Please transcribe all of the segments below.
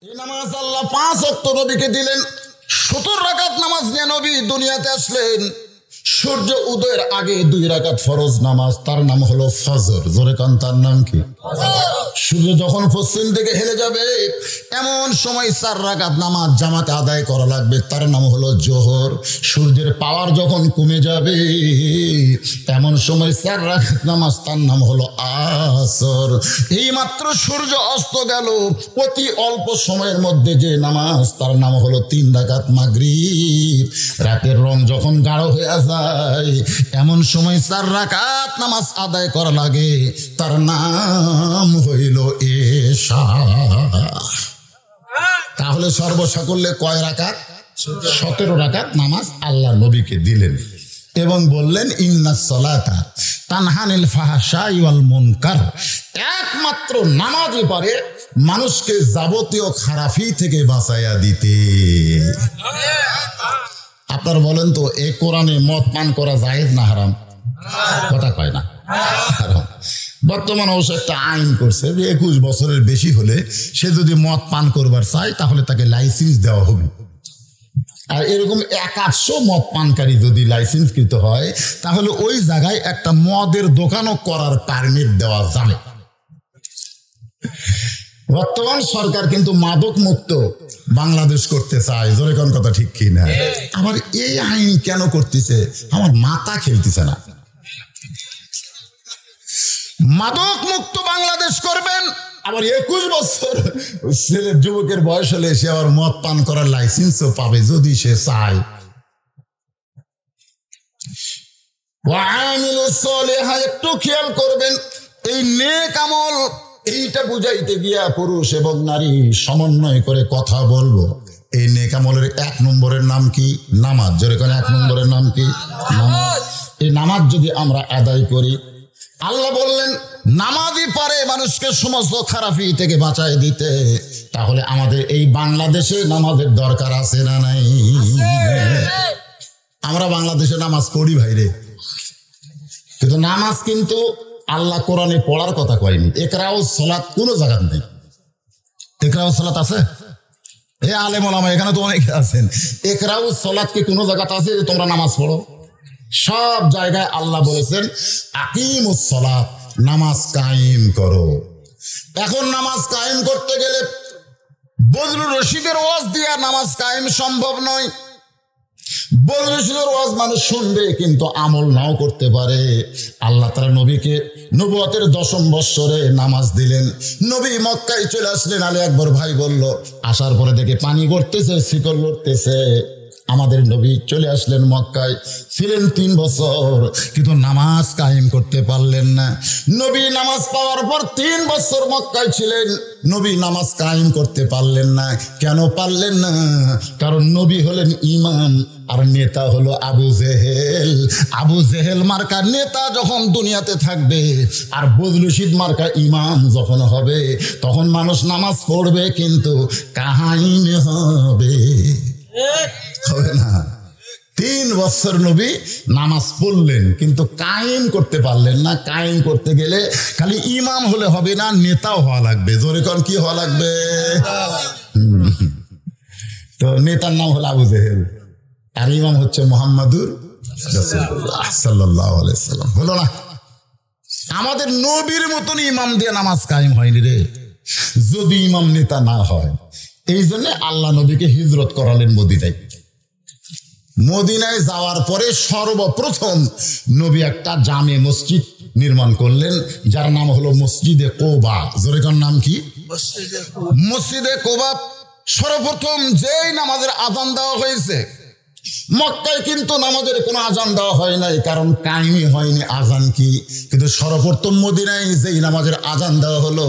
এই নামাজ আল্লাহ 5 ওয়াক্ত নবীকে দিলেন। 70 রাকাত নামাজ নিয়ে নবী দুনিয়াতে আসলেন। সূর্য উদয়ের আগে 2 রাকাত ফরজ নামাজ, তার নাম হলো ফজর। জোরে কান, তার নাম কি? সূর্য যখন পশ্চিম দিকে হেলে যাবে এমন সময় 4 রাকাত নামাজ জামাতে আদায় করা লাগবে, তার নাম হলো জোহর। সূর্যের পাওয়ার যখন কমে যাবে এমন সময় 4 রাকাত নামাজ, তার নাম হলো আসর। এই মাত্র সূর্য অস্ত গেল, অতি অল্প সময়ের মধ্যে যে নামাজ, তার নাম হলো 3 রাকাত মাগরিব। রাতের রং যখন গাঢ় হয়ে যায় এমন সময় 4 রাকাত নামাজ আদায় করা লাগে, তার নাম হইল এশা। তাহলে সর্বসাকুল্যে কয় রাকাত? 17 রাকাত নামাজ আল্লাহর নবীকে দিলেন এবং বললেন ইন্নাস সালাতা তানহানিল ফাহশাই ওয়াল মুনকার। একমাত্র নামাজই পারে মানুষকে যাবতীয় খারাপি থেকে বাঁচাইয়া দিতে। আপনারা বলেন তো, এই কোরআনে মদ পান করা জায়েজ না হারাম? কথা কয় না, হারাম। বর্তমান অবশ্য একটা আইন করছে যে 21 বছরের বেশি হলে সে যদি মদ পান করবার চায় তাহলে তাকে লাইসেন্স দেওয়া হবে। আর এরকম 100 মদ পানকারী যদি লাইসেন্সকৃত হয় তাহলে ওই জায়গায় একটা মদের দোকানও করার পারমিট দেওয়া যাবে। বর্তমান সরকার কিন্তু মাদক মুক্ত বাংলাদেশ করতে চায়। জোরে কোন কথা ঠিক কি না? আমার এই আইন কেন করতেছে আমার মাথা খেলতেছে না। মাদক মুক্ত বাংলাদেশ করবেন, আবার 21 বছর ছেলের যুবকের বয়স হলে সে আবার মদ পান করার লাইসেন্সও পাবে যদি সে চায়। একটু খেয়াল করবেন, এই নেক আমল এইটা বুঝাইতে গিয়া পুরুষ এবং নারী সমন্বয় করে কথা বলবো। এই নেক আমলের 1 নম্বরের নাম কি? নামাজ। যেরকম 1 নম্বরের নাম কি? নামাজ। এই নামাজ যদি আমরা আদায় করি, আল্লাহ বললেন নামাজই পারে মানুষকে সমস্ত খারাপি থেকে বাঁচাই দিতে। তাহলে আমাদের এই বাংলাদেশে নামাজের দরকার আছে না নাই? আমরা বাংলাদেশে নামাজ পড়ি ভাইরে, কিন্তু নামাজ কিন্তু আল্লাহ কোরআনে পড়ার কথা কয়নি। ইকরাউ সালাত কোন জায়গা নেই। ইকরাউ সালাত আছে? এ আলেম ওলামা এখানে তো অনেকে আছেন, ইকরাউ সালাত কি কোন জায়গাতে আছে যে তোমরা নামাজ পড়ো? সব জায়গায় আল্লাহ বলেছেন আকিমুস সালাত, নামাজ কায়েম করো। এখন নামাজ কায়েম করতে গেলে বজলুর রশিদের ওয়াজ দিয়ে নামাজ কায়েম সম্ভব নয়। বজলুর রশিদের ওয়াজ মানুষ শুনবে কিন্তু আমল নাও করতে পারে। আল্লাহ তাআলা নবীকে নবুয়তের 10ম বৎসরে নামাজ দিলেন। নবী মক্কায় চলে আসলেন। আলী আকবর ভাই বলল, আসার পরে দেখে পানি গড়তেছে, শিকল গড়তেছে। আমাদের নবী চলে আসলেন মক্কায়, ছিলেন 3 বছর, কিন্তু নামাজ কায়েম করতে পারলেন না। নবী নামাজ পাওয়ার পর 3 বছর মক্কায় ছিলেন, নবী নামাজ কায়েম করতে পারলেন না। কেন পারলেন না? কারণ নবী হলেন ইমাম আর নেতা হলো আবু জেহেল। আবু জেহেল মার্কা নেতা যখন দুনিয়াতে থাকবে আর বজলুর রশিদ মার্কা ইমাম যখন হবে, তখন মানুষ নামাজ পড়বে কিন্তু কাহিন হবে না। 3 বছর নবী নামাজ পড়লেন কিন্তু কায়েম করতে পারলেন না। কায়েম করতে গেলে খালি ইমাম হলে হবে না, নেতাও হওয়া লাগবে। জোরে কোন কি হওয়া লাগবে? তো নেতার নাম হলো আবু জেহেল আর ইমাম হচ্ছে মুহাম্মাদুর রাসূলুল্লাহ সাল্লাল্লাহু আলাইহি সাল্লাম। হলো না? আমাদের নবীর মতন ইমাম দিয়ে নামাজ কায়েম হয়নি রে, যদি ইমাম নেতা না হয়। এই জন্য আল্লাহ নবীকে হিজরত করালেন মদিনায়। মদিনায় যাওয়ার পরে সর্বপ্রথম নবী একটা জামে মসজিদ নির্মাণ করলেন, যার নাম হলো মসজিদে কোবা। জোরেকার নাম কি? মসজিদে কোবা। সর্বপ্রথম যেই নামাজের আযান দেওয়া হয়েছে, মক্কায় কিন্তু নামাজের কোনো আযান দেওয়া হয় নাই, কারণ কায়েমই হয়নি আযান কি। কিন্তু সর্বপ্রথম মদিনায় যেই নামাজের আযান দেওয়া হলো,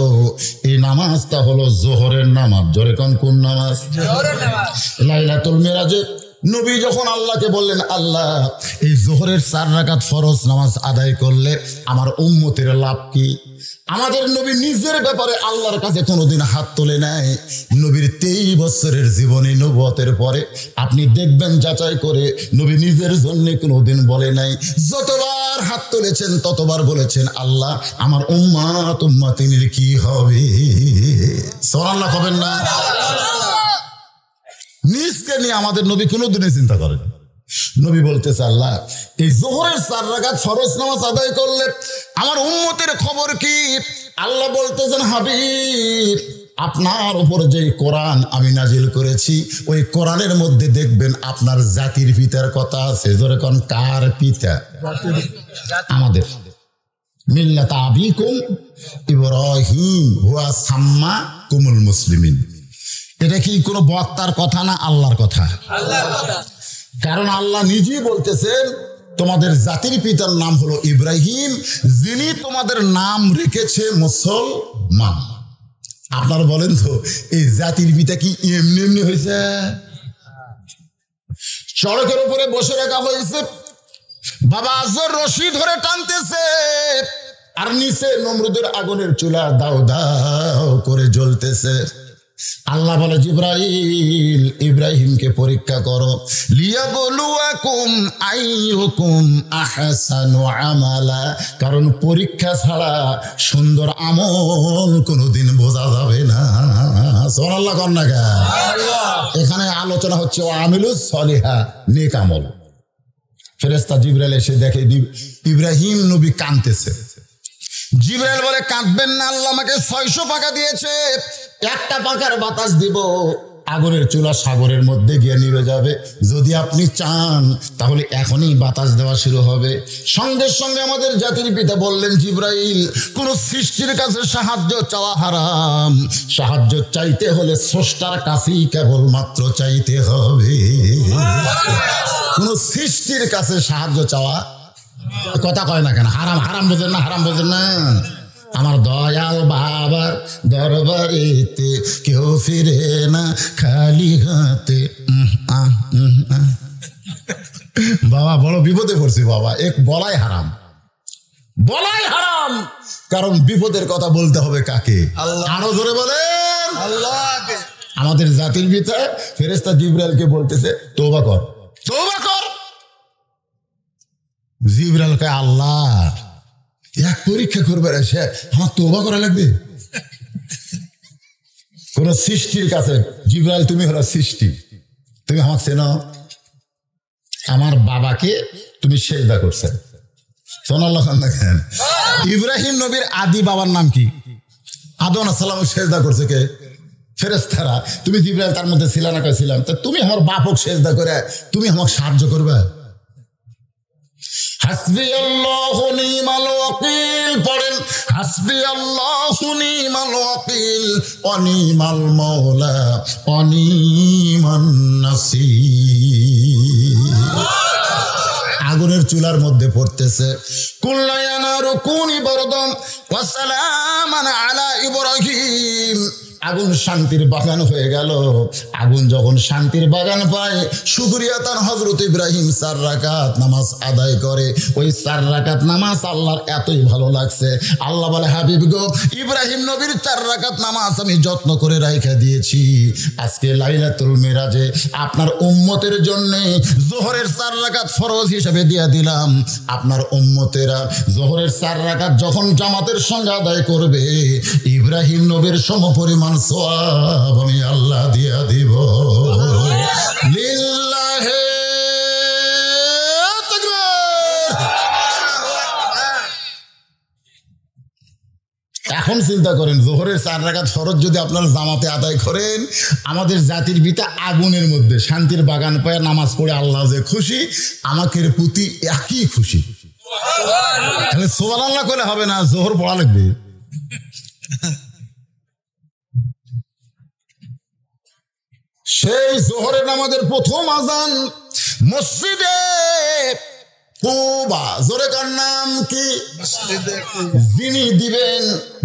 এই নামাজটা হলো জোহরের নামাজ। জোরেকান কোন নামাজ? লাইলাতুল মিরাজে নবী যখন আল্লাহকে বললেন, আল্লাহ এই জোহরের 4 রাকাত ফরজ নামাজ আদায় করলে আমার উম্মতের লাভ কি? আমাদের নবী নিজের ব্যাপারে আল্লাহর কাছে কোনোদিন হাত তোলে নাই। নবীর 23 বছরের জীবনে নবুয়তের পরে আপনি দেখবেন যাচাই করে, নবী নিজের জন্য কোনোদিন বলে নাই। যতবার হাত তুলেছেন ততবার বলেছেন, আল্লাহ আমার উম্মাতিনীর কি হবে? সুবহানাল্লাহ কবেন না? এটা নিয়ে আমাদের নবী কোনোদিনই চিন্তা করেন। নবী বলতেছে আল্লাহ এই যোহরের 4 রাকাত ফরজ নামাজ আদায় করলে আমার উম্মতের খবর কি? আল্লাহ বলতেছেন হাবিব আপনার উপর যে কোরআন আমি নাজিল করেছি ওই কোরআনের মধ্যে দেখবেন আপনার জাতির পিতার কথা আছে। জোরে কোন কার পিতা? আমাদের মিল্লাত আবিকুম ইব্রাহিম হুয়া সাম্মাকুমুল মুসলিমিন। এটা কি কোনো বক্তার কথা না আল্লাহর কথা? কারণ আল্লাহ নিজেই বলতেছেন তোমাদের জাতির পিতার নাম হলো ইব্রাহিম, যিনি তোমাদের নাম রেখেছে মুসলমান। আপনারা বলেন তো এই জাতির পিতা কি এমনি এমনি হয়েছে? সড়কের উপরে বসে রাখা হয়েছে, বাবা আজর রশি ধরে টানতেছে, আর নিচে নমরুদের আগুনের চুলা দাও দাও করে জ্বলতেছে। আল্লাহ বলে জিবরাইল ইব্রাহিমকে পরীক্ষা করো, লিয়াবলুয়াকুম আইয়ুকুম আহসানু আমালা। কারণ পরীক্ষা ছাড়া সুন্দর আমল কোনোদিন বোঝা যাবে না। সুবহানাল্লাহ কর না গা। এখানে আলোচনা হচ্ছে আমিলুস সলিহা, নেক আমল। ফেরেশতা জিবরাইল এসে দেখে ইব্রাহিম নবী কাঁদতেছে। জিবরাইল বলে কাঁদবেন না, আল্লাহ আমাকে 600 পাকা দিয়েছে, একটা পাকার বাতাস দিব, আগুনের চুলা সাগরের মধ্যে গিয়ে নিভে যাবে। যদি আপনি চান তাহলে এখনই বাতাস দেওয়া শুরু হবে। সঙ্গে সঙ্গে আমাদের জাতির পিতা বললেন জিবরাইল কোন সৃষ্টির কাছে সাহায্য চাওয়া হারাম, সাহায্য চাইতে হলে স্রষ্টার কাছেই কেবলমাত্র চাইতে হবে। কোন সৃষ্টির কাছে সাহায্য চাওয়া কথা কয় না কেন? হারাম হারাম বোঝেন না? হারাম বোঝেন না? আমার দয়াল বাবার দরবারেতে কেউ ফিরে না খালি হাতে। বাবা বড় বিপদে পড়ছি বাবা, এক বলাই হারাম, বলাই হারাম। কারণ বিপদের কথা বলতে হবে কাকে? আরো জোরে বলেন আল্লাহকে। আমাদের জাতির পিতা ফেরেশতা জিবরাইলকে বলতেছে তওবা কর, তওবা কর। জিবরাইল কয় আল্লাহ এক পরীক্ষা করবে সে আমার তওবা করা লাগবে? কোন সৃষ্টির কাছে জিবরাইল তুমি হলো সৃষ্টি, তুমি আমাকে চেনো? আমার বাবাকে তুমি সেজদা করছে। সুবহানাল্লাহ দেখেন ইব্রাহিম নবীর আদি বাবার নাম কি? আদম আলাইহিস সালাম সেজদা করছে কে? ফেরেশতারা। তুমি জিবরাইল তার মধ্যে ছিল না? কইছিলাম। তা তুমি আমার বাপকে সেজদা করে তুমি আমাকে সাহায্য করবে? হাসবি আল্লাহু নিমাল ওয়াকিল পড়েন, হাসবি আল্লাহু নিমাল ওয়াকিল অনিমাল মাওলা অনিমান নাসির। আগুনের চুলার মধ্যে পড়তেছে কুল্লা ইয়ানারু কুনি বারদান ওয়া সালামান আলা ইব্রাহিম। আগুন শান্তির বাগান হয়ে গেল। আগুন যখন শান্তির বাগান পায়, শুকরিয়া তার হযরত ইব্রাহিম 4 রাকাত নামাজ আদায় করে। ওই 4 রাকাত নামাজ আল্লাহর এতই ভালো লাগছে, আল্লাহ বলে হাবিব গো ইব্রাহিম নবীর 4 রাকাত নামাজ আমি যত্ন করে রাইখা দিয়েছি। আজকে লাইলাতুল মিরাজে আপনার উম্মতের জন্য যোহরের 4 রাকাত ফরজ হিসেবে দিয়ে দিলাম। আপনার উম্মতেরা যোহরের 4 রাকাত যখন জামাতের সঙ্গে আদায় করবে, ইব্রাহিম নবীর সমপরিমাণ সওয়াব আমি আল্লাহ দিয়া দিব। লিল্লাহি তাকবীর। এখন চিন্তা করেন যোহরের 4 রাকাত ফরজ যদি আপনারা জামাতে আদায় করেন, আমাদের জাতির পিতা আগুনের মধ্যে শান্তির বাগান পায় নামাজ পড়ে আল্লাহ যে খুশি, আমাদের প্রতি একই খুশি। তাহলে সুবহানাল্লাহ করে হবে না, যোহর পড়া লাগবে। সেই যোহরের নামাজের প্রথম আজান মসজিদে কুবা। জোরে কার নাম কি? যিনি দিবেন,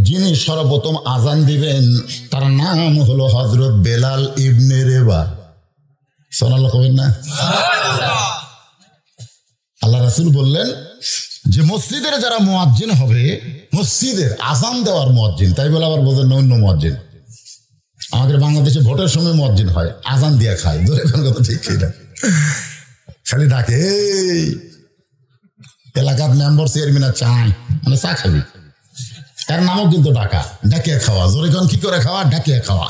যিনি সর্বপ্রথম আজান দিবেন তার নাম হলো হযরত বেলাল ইবনে রেবা। সুবহানাল্লাহ কবেন না? আল্লাহ রাসূল বললেন যে মসজিদের যারা মুয়াজ্জিন হবে, মসজিদের আজান দেওয়ার মুয়াজ্জিন, তাই বলে আবার বলেন অন্য মুয়াজ্জিন। আমাদের বাংলাদেশে ভোটের সময় মুয়াজ্জিন হয়, আজান দিয়ে খায়। ধরে কোন কথা ঠিক না, খালি ডাকে এলাকার মেম্বার চেয়ারম্যান চাই মানে চা খাবি, তার নামও কিন্তু ডাকা, ডাকিয়ে খাওয়া। জোরে কোন কি করে খাওয়া? ডাকিয়ে খাওয়া।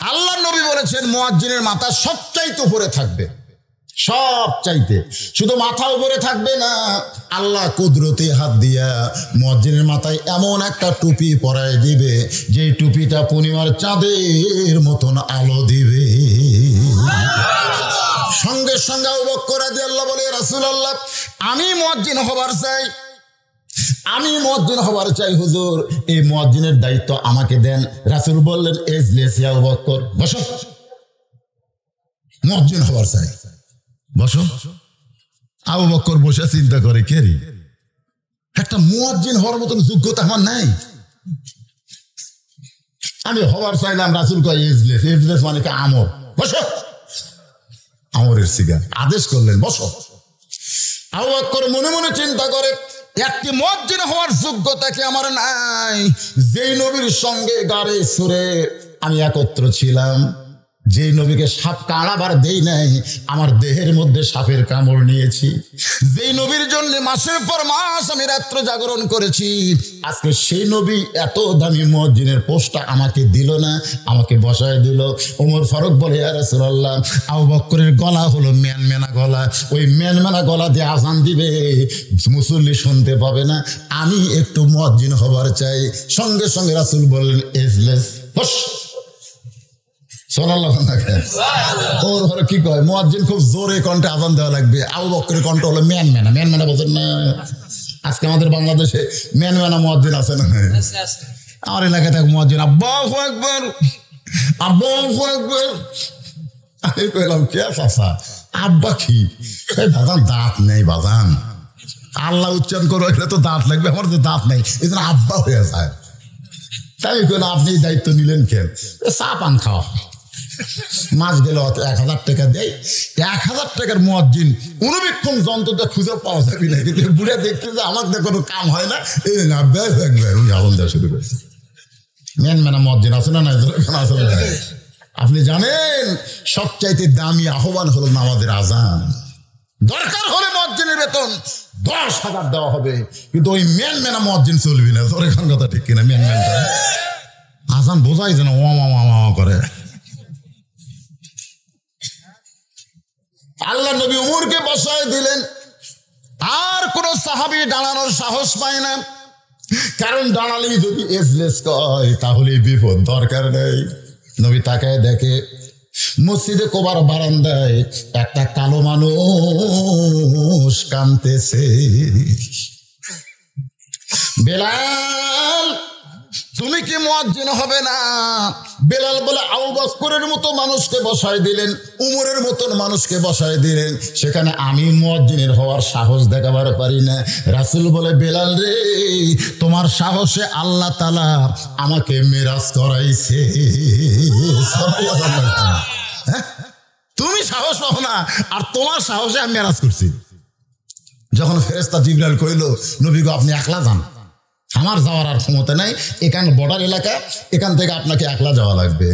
আল্লাহ নবী বলেছেন মুয়াজ্জিনের মাথা সবচাইতে উপরে থাকবে, সব চাইতে। শুধু মাথা উপরে থাকবে না, আল্লাহ কুদরতি হাত দিয়া মুয়াজ্জিনের মাথায় এমন একটা টুপি পরায় দিবে, যে টুপিটা পূর্ণিমার চাঁদের মতন আলো দিবে। সঙ্গে সঙ্গে আবু বকর রাদিয়াল্লাহু বলে, রাসূলুল্লাহ আমি মুয়াজ্জিন হবার চাই, আমি মুয়াজ্জিন হবার চাই হুজুর, এই মুয়াজ্জিনের দায়িত্ব আমাকে দেন। রাসূল বললেন, ইজলিস ইয়া আবু বকর, বসো, মুয়াজ্জিন হবার চাই, বসো। আবু বকর বসে চিন্তা করে, কে রে, একটা মুয়াজ্জিন হওয়ার মতন যোগ্যতা আমার নাই, আমি হবার চাইলাম। রাসূল কয় ইজলিস, ইজলিস মানে কি আমর, বসো। আমরের সিগা আদেশ করলেন, বসো। আবু বকর মনে মনে চিন্তা করে, একটি মুয়াজ্জিন হওয়ার যোগ্যতা কি আমার নাই? যেই নবীর সঙ্গে গাড়ে সুরে আমি একত্র ছিলাম, যেই নবীকে সাপ কামড়াবার দেই নাই, আমার দেহের মধ্যে সাপের কামড় নিয়েছি, যেই নবীর জন্য মাসের পর মাস আমি রাত্র জাগরণ করেছি, আজকে সেই নবী এত দামি মুয়াজ্জিনের পোস্টটা আমাকে দিল না, আমাকে বসায় দিল। ওমর ফারুক বলে, ইয়া রাসূলুল্লাহ আবু বকরের গলা হলো ম্যানমেনা গলা, ওই ম্যানমেনা গলা দিয়ে আযান দিবে, মুসল্লি শুনতে পাবে না, আমি একটু মুয়াজ্জিন হবার চাই। সঙ্গে সঙ্গে রাসূল বললেন, ইজলিস, বস। ওর ঘরে কি কয়, মুয়াজ্জিন খুব জোরে কণ্ঠে আযান দেওয়া লাগবে, আবু বকরের কণ্ঠ হলো ম্যানমেনা। ম্যানমেনা বলছেন না, আজকে আমাদের বাংলাদেশে ম্যানমেনা মুয়াজ্জিন আছে না? আমার এলাকায় থাকে মুয়াজ্জিন, আল্লাহু আকবার, আল্লাহু আকবার। আমি কইলাম, কে চাচা, আব্বা কি? বাজান দাঁত নেই বাজান, আল্লাহ উচ্চারণ করো, এটা তো দাঁত লাগবে, আমার তো দাঁত নেই, এই জন্য আব্বা হয়ে যায়। তাই কইলাম, আপনি দায়িত্ব নিলেন কেন? চা পান খাওয়া, মাস গেল 1000 টাকা দেয়, 1000 টাকার মুয়াজ্জিন অনুবীক্ষণ যন্ত্রটা খুঁজে পাওয়া যাবে না, কিন্তু বুড়ে দেখতে যে আমার কোনো কাম হয় না, এই না আগুন দেওয়া শুরু করেছে। ম্যানমেনা মুয়াজ্জিন আছে না? নাই আছে না? আপনি জানেন সবচাইতে দামি আহ্বান হলো নামাজের আযান। দরকার হলে মুয়াজ্জিনের বেতন 10,000 দেওয়া হবে, কিন্তু ওই ম্যানমেনা মুয়াজ্জিন চলবি না। তোর এখন কথা ঠিক কিনা? ম্যানমেনটা আযান বোঝাই যে না, ওয়া করে। আল্লাহ নবী উমরকে বসায় দিলেন, আর কোন সাহাবী দাঁড়ানোর সাহস পায় না, কারণ দাঁড়ালেই যদি ইজলিস কয় তাহলে বিপদ, দরকার নেই। নবী তাকায় দেখে, মসজিদে কোবার বারান্দায় একটা কালো মানুষ কাঁদতেছে। বেলাল, তুমি কি মুয়াজ্জিন হবে না? বেলাল বলে, আবু বকরের মতো মানুষকে বসায় দিলেন, উমরের মতন মানুষকে বসায় দিলেন, সেখানে আমি মুয়াজ্জিনের হওয়ার সাহস দেখাবার পারি না। রাসূল বলে, বেলাল রে, তোমার সাহসে আল্লাহ তাআলা আমাকে মেরাজ করাইছে। তুমি সাহস পাও না, আর তোমার সাহসে আমি মেরাজ করছি। যখন ফেরেশতা জিবরাইল কইল, নবী গো আপনি একলা যান, আমার যাওয়ার আর ক্ষমতা নাই, এখানে বর্ডার এলাকা, এখান থেকে আপনাকে একলা যাওয়া লাগবে।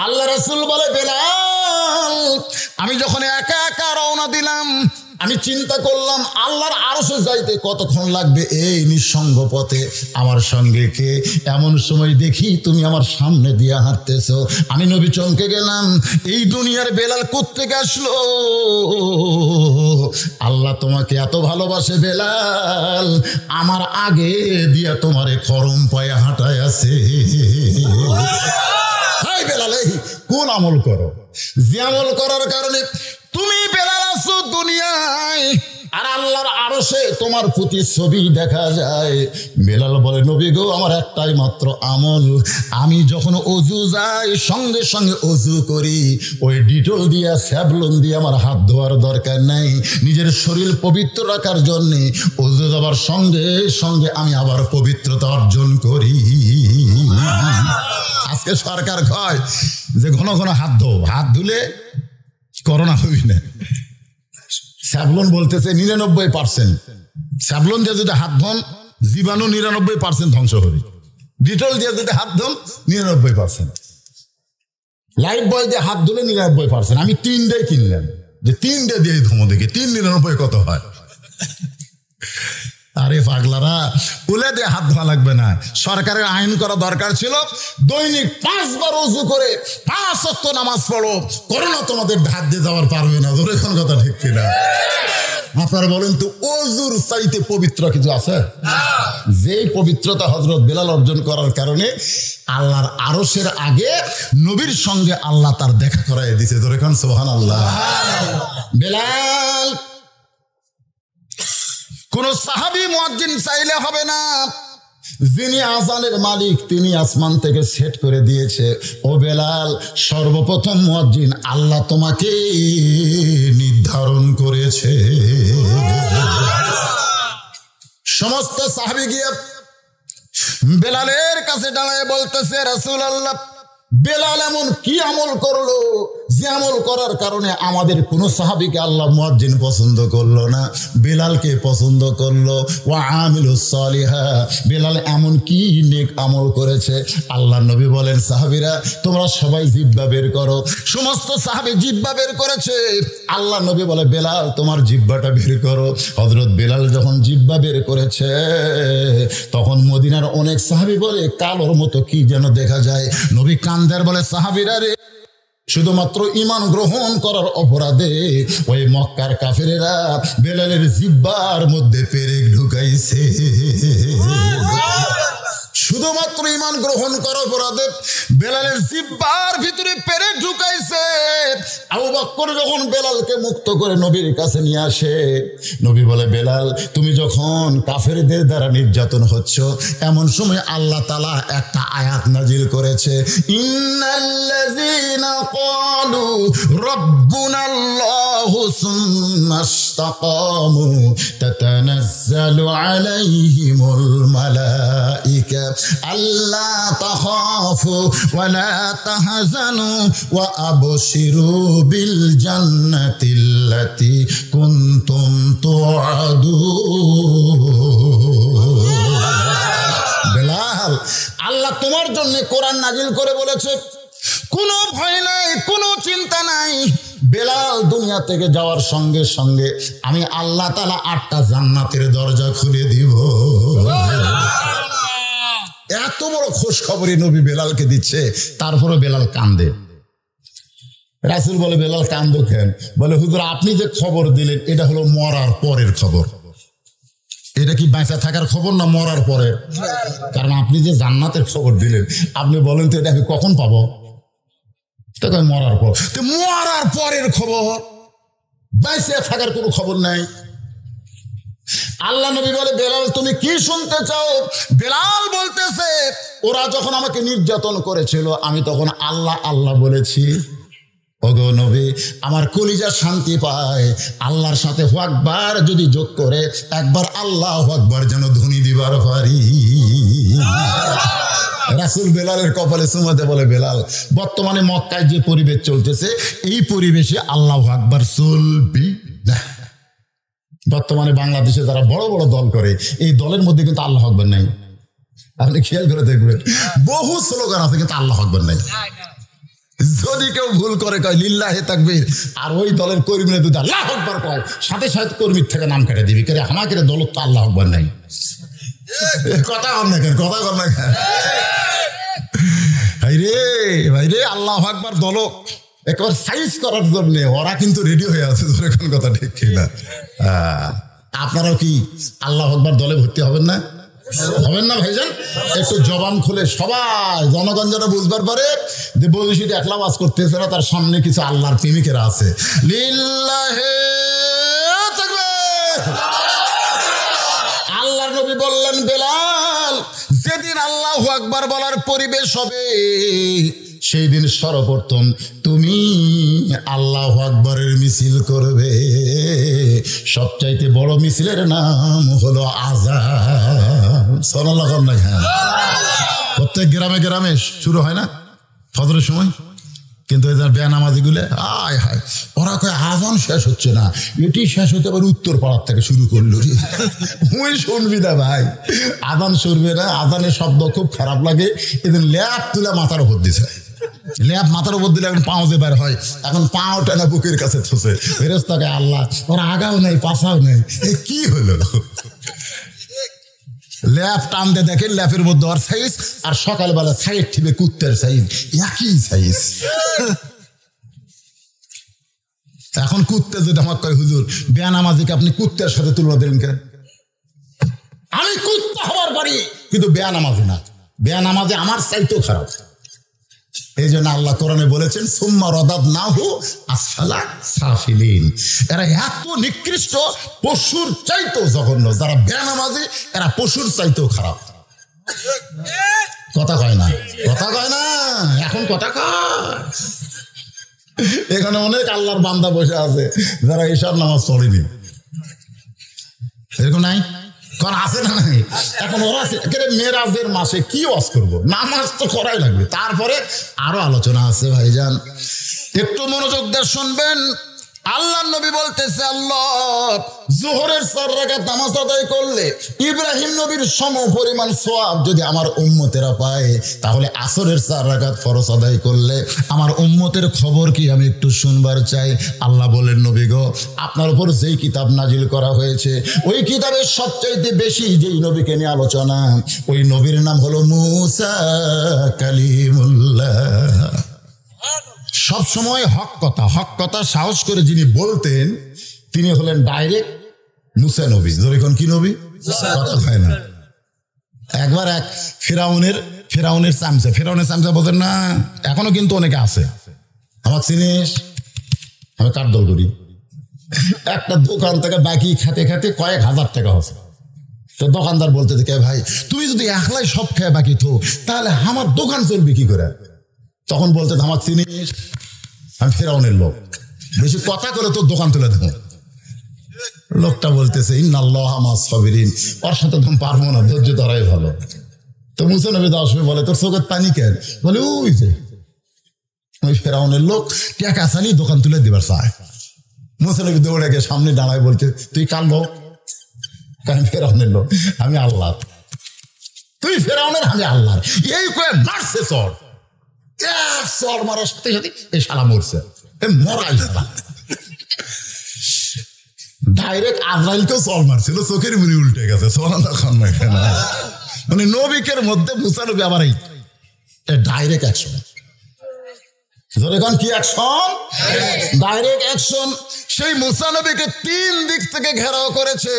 আল্লাহ রাসূল বলে, বেলাল আমি যখন একা একা রওনা দিলাম, আমি চিন্তা করলাম আল্লাহর আরশে যাইতে কতক্ষণ লাগবে, এই নিঃসঙ্গ পথে আমার সঙ্গে কে? এমন সময় দেখি তুমি আমার সামনে দিয়ে হাঁটতেছো। আমি নবী চমকে গেলাম, এই দুনিয়ার বেলাল কোত্থেকে আসলো? আল্লাহ তোমাকে এত ভালোবাসে বেলাল, আমার আগে দিয়া তোমারে খরম পায়ে হাঁটায় আছে। হাই বেলাল, এই কোন আমল করো, যে আমল করার কারণে তুমি বেলাল আছো দুনিয়ায়, আর আল্লাহর আরশে তোমার প্রতিচ্ছবি দেখা যায়। বেলাল বলে, নবী গো আমার একটাই মাত্র আমল, আমি যখন অজু যাই সঙ্গে সঙ্গে অজু করি, ওই ডিটল দিয়া স্যাভলন দিয়ে আমার হাত ধোয়ার দরকার নাই। নিজের শরীর পবিত্র রাখার জন্যে অজু যাবার সঙ্গে সঙ্গে আমি আবার পবিত্রতা অর্জন করি। আজকে সরকার কয় যে ঘন ঘন হাত ধো, হাত ধুলে করোনা হবি না। স্যাভলন বলতেছে 99%, স্যাভলন দিয়ে যদি হাত ধন জীবাণু 99% ধ্বংস হবে, ডিটল দিয়ে যদি হাত ধন 99%, লাইফ বয় দিয়ে হাত ধুলে 99%। আমি 3 কিনলাম, যে 3 দিয়ে ধমো দেখি 3 99 কত হয়। আরে পাগলারা, উলে দিয়ে হাত ধোয়া লাগবে না। সরকারের আইন করা দরকার ছিল, দৈনিক 5 বার ওযু করে 5 ওয়াক্ত নামাজ পড়ো, করোনা তোমাদের হাত দিয়ে যাওয়ার পারবে না। ধরে কোন কথা ঠিক কিনা? আপনারা বলেন তো, ওযুর চাইতে পবিত্র কিছু আছে? যেই পবিত্রতা হযরত বেলাল অর্জন করার কারণে আল্লাহর আরশের আগে নবীর সঙ্গে আল্লাহ তার দেখা করায় দিয়েছে। ধরে কোন সুবহানাল্লাহ। বেলাল কোন সাহাবী মুয়াজ্জিন চাইলে হবে না, যিনি আযানের মালিক তিনি আসমান থেকে সেট করে দিয়েছে। ও বেলাল, সর্বপ্রথম মুয়াজ্জিন আল্লাহ তোমাকে নির্ধারণ করেছে। সমস্ত সাহাবী গিয়ে বেলালের কাছে দাঁড়ায় বলতেছে, রাসূলুল্লাহ, বেলাল এমন কি আমল করলো যে আমল করার কারণে আমাদের কোন সাহাবীকে আল্লাহ মুয়াজ্জিন পছন্দ করলো না, বেলালকে পছন্দ করলো। ওয়া আমিলুস সালিহা, বেলাল এমন কি নেক আমল করেছে? আল্লাহ নবী বলেন, সাহাবীরা তোমরা সবাই জিহ্বা বের করো। সমস্ত সাহাবী জিহ্বা বের করেছে। আল্লাহ নবী বলে, বেলাল তোমার জিহ্বাটা বের করো। হযরত বেলাল যখন জিহ্বা বের করেছে, তখন মদিনার অনেক সাহাবী বলে, কালোর মতো কি যেন দেখা যায়। নবী কান্দের বলে, সাহাবীরা রে, শুধুমাত্র ঈমান গ্রহণ করার অপরাধে ওই মক্কার কাফেরেরা বেলালের জিহ্বার মধ্যে পেরেক ঢুকাইছে। শুধুমাত্র ঈমান গ্রহণ করার অপরাধে বেলালের জিহ্বার ভিতরে পেরেক ঢুকাইছে। আবু বকর যখন বেলালকে মুক্ত করে নবীর কাছে নিয়ে আসে, নবী বলে, বেলাল তুমি যখন কাফেরদের দ্বারা নির্যাতন হচ্ছ, এমন সময় আল্লাহ তাআলা একটা আয়াত নাজিল করেছে, ইন্নাল্লাযীনা ক্বালু রাব্বুনাল্লাহু সুম্মা ইসতাকামু তাতানাজ্জালু আলাইহিমুল মালাইকা আল্লা তাখাফু ওয়া লা তাহজানু ওয়া আবশিরু বিল জান্নাতিল্লাতী কুনতুম তুআদুন। বেলাল, আল্লাহ তোমার জন্য কোরআন নাজিল করে বলেছে, কোনো ভয় নাই, কোনো চিন্তা নাই। বেলাল দুনিয়া থেকে যাওয়ার সঙ্গে সঙ্গে আমি আল্লাহ তাআলা 8টা জান্নাতের দরজা খুলে দিব। এত বড় খোঁজ খবরই নবী বেলালকে দিচ্ছে, তারপরে বেলাল কান্দে। রাসূল বলে, বেলাল কান্দো কেন? বলে, হুজুর আপনি যে খবর দিলেন এটা হলো মরার পরের খবর। এটা কি বেঁচে থাকার খবর না মরার পরে? কারণ আপনি যে জান্নাতের খবর দিলেন, আপনি বলেন তো এটা আমি কখন পাবো? মরার পর। তো মরার পরের খবর, বেঁচে থাকার কোনো খবর নাই। আল্লাহ নবী বলে, বেলাল তুমি কি শুনতে চাও? বেলাল বলতেছে, ওরা যখন আমাকে নির্যাতন করেছিল আমি তখন আল্লাহ আল্লাহ বলেছি। ওগো নবী, আমার কলিজা শান্তি পায় আল্লাহর সাথে হু আকবার যদি যোগ করে একবার আল্লাহু আকবার যেন ধ্বনি দিবার পারি। রাসূল বেলালের কপালে চুমাতে বলে, বেলাল বর্তমানে মক্কায় যে পরিবেশ চলতেছে এই পরিবেশে আল্লাহু আকবার চলবি না। বর্তমানে বাংলাদেশে যারা বড় বড় দল করে এই দলের মধ্যে কিন্তু আল্লাহু আকবার নাই। আপনি খেয়াল করে দেখবেন, বহু স্লোগান আছে কিন্তু আল্লাহু আকবার নাই। যদি কেউ ভুল করে কয় লিল্লাহি তাকবীর, আর ওই দলের কর্মীরা যদি আল্লাহু আকবার কয়, সাথে সাথে কর্মীর থেকে নাম কেটে দিবি, কে আমাকে দল তো আল্লাহু আকবার নাই। কথা কর না কেন, কথা কর না কেন? ভাই রে, আল্লাহু আকবার দল একবার সাইজ করার জন্য ওরা কিন্তু রেডি হয়ে আছে। ধরে কোন কথা ঠিক কিনা? আপনারাও কি আল্লাহু আকবার দলে ভর্তি হবেন না? হবেন না ভাইজান? একটু জবান খুলে সবাই জনগণ যেন বুঝবার পরে যে বৈশিষ্ট্য একলা ওয়াজ করতেছে না, তার সামনে কিছু আল্লাহর প্রেমিকেরা আছে। লিল্লাহি তাকবীর। আল্লাহর নবী বললেন, বেলাল যেদিন আল্লাহু আকবার বলার পরিবেশ হবে সেই দিন সর্বপ্রথম তুমি আল্লাহু আকবরের মিছিল করবে। সবচাইতে বড় মিছিলের নাম হলো আযান। সুবহানাল্লাহ। প্রত্যেক গ্রামে গ্রামে শুরু হয় না ফজরের সময়? কিন্তু বেনামাজিগুলো আয় হায়, ওরা কয় আজান শেষ হচ্ছে না, এটি শেষ হতে পারে উত্তর পাড়ার থেকে শুরু করলো। ওই শুনবি না ভাই, আজান শুনবে না, আজানের শব্দ খুব খারাপ লাগে। এদিন ল্যাপ তুলে মাথার উপর দিছে, ল্যাপ মাথার উপর দিলে এখন পাও যে বের হয়, এখন পাও টানা বুকের কাছে থসে। ফেরেশতাকে আল্লাহ, ওরা আগাও নেই পাছাও নেই, কি হলো? ল্যাপ টানতে দেখেন ল্যাপের মধ্যে ওর সাইজ আর সকালবেলা সাইড ঠিবে কুত্তের সাইজ, একই সাইজ। এখন কুত্তে যদি আমার কয় হুজুর বেনামাজিকে আপনি কুত্তের সাথে তুলনা দিলেন কেন? আমি কুত্তা হওয়ার পারি কিন্তু বেনামাজি না, বেনামাজি আমার চাইতেও খারাপ। এই জন্য আল্লাহ কোরআনে বলেছেন সুম্মা রাদাদনাহু আসফালা সাফিলিন। এরা এত নিকৃষ্ট, পশুর চাইতেও জঘন্য। যারা বেনামাজি এরা পশুর চাইতেও খারাপ। কথা কয় না, কথা কয় না, এখন কথা কয়। এখানে অনেক আল্লাহর বান্দা বসে আছে যারা এসব নামাজ পড়েনি, এরকম নাই? কারণ আছে না নাই? এখন ওরা মেরাজের মাসে কি ওয়াজ করবো? নামাজ তো করাই লাগবে। তারপরে আরো আলোচনা আছে ভাইজান, একটু মনোযোগ দিয়ে শুনবেন। আল্লাহ নবী বলতেছে আল্লাহ জোহরের 4 রাকাত নামাজ আদায় করলে ইব্রাহিম নবীর সম পরিমাণ সওয়াব যদি আমার উম্মতেরা পায়, তাহলে আসরের 4 রাকাত ফরজ আদায় করলে আমার উম্মতের খবর কি আমি একটু শুনবার চাই। আল্লাহ বলেন নবী গো, আপনার উপর যেই কিতাব নাজিল করা হয়েছে ওই কিতাবের সবচাইতে বেশি যেই নবীকে নিয়ে আলোচনা, ওই নবীর নাম হলো মুসা কালিমুল্লাহ। সব সময় হক কথা সাহস করে যিনি বলতেন তিনি হলেন ডাইরেক্ট মুসা নবী। যখন কি নবী? কথা হয় না। একবার এক ফেরাউনের চামচা বলতেন না, এখনো কিন্তু অনেকে আছে। আমার চিনিস, আমি কার দল করি। একটা দোকান থেকে বাকি খেতে খেতে কয়েক হাজার টাকা হচ্ছে। তো দোকানদার বলতে দেখে ভাই তুমি যদি একলাই সব খেয়ে বাকি তো তাহলে আমার দোকান চলবে কি করে? তখন বলতে আমার চিনিস, আমি ফেরাউনের লোক, বেশি কথা করে তোর দোকান তুলে দেবো। লোকটা বলতেছে ইন্নাল্লাহা মা'আস সাবিরিন, ওর সাথে তুমি পারবো না, ধৈর্য ধরাই ভালো। তো মুসা নবী যাওয়ার সময় বলে তোর চোখের পানি কেন? বলে ওই যে ওই ফেরাউনের লোক টাকা চালিয়ে দোকান তুলে দিবার চায়। মুসা নবী দৌড়ে গিয়ে সামনে দাঁড়ায় বলছে তুই কার লোক? আমি ফেরাউনের লোক, আমি আল্লাহ। তুই ফেরাউনের, আমি আল্লাহর। এই কয়ে মারছে চর, চর মারার সাথে সাথে এই শালা মরছে, মরাই ডাইরেক্ট আজরাইলকেও চর মারছিল, চোখের মুড়ি উল্টে গেছে। মানে নবিকের মধ্যে মুসা নবী আবার এই ডাইরেক্ট অ্যাকশন। যখন কি অ্যাকশন? Direct action. সেই মুসা নবীকে 3 দিক থেকে ঘেরাও করেছে।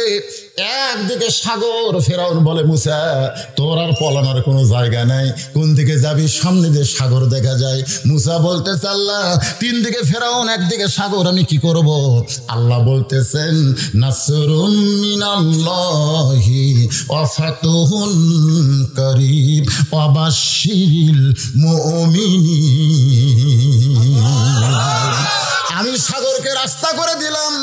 একদিকে সাগর। ফেরাউন বলে মুসা তোর আর পলানোর কোনো জায়গা নাই, কোন দিকে যাবি? সামনে দিয়ে সাগর দেখা যায়। মুসা বলতেছে আল্লাহ 3 দিকে ফেরাউন, একদিকে সাগর, আমি কি করব? আল্লাহ বলতেছেন নাসরুম মিনাল্লাহি ওয়া ফাতুহুন করিব ওয়া বাশশিরিল মুমিনিন। আমি সাগরকে রাস্তা করে দিলাম।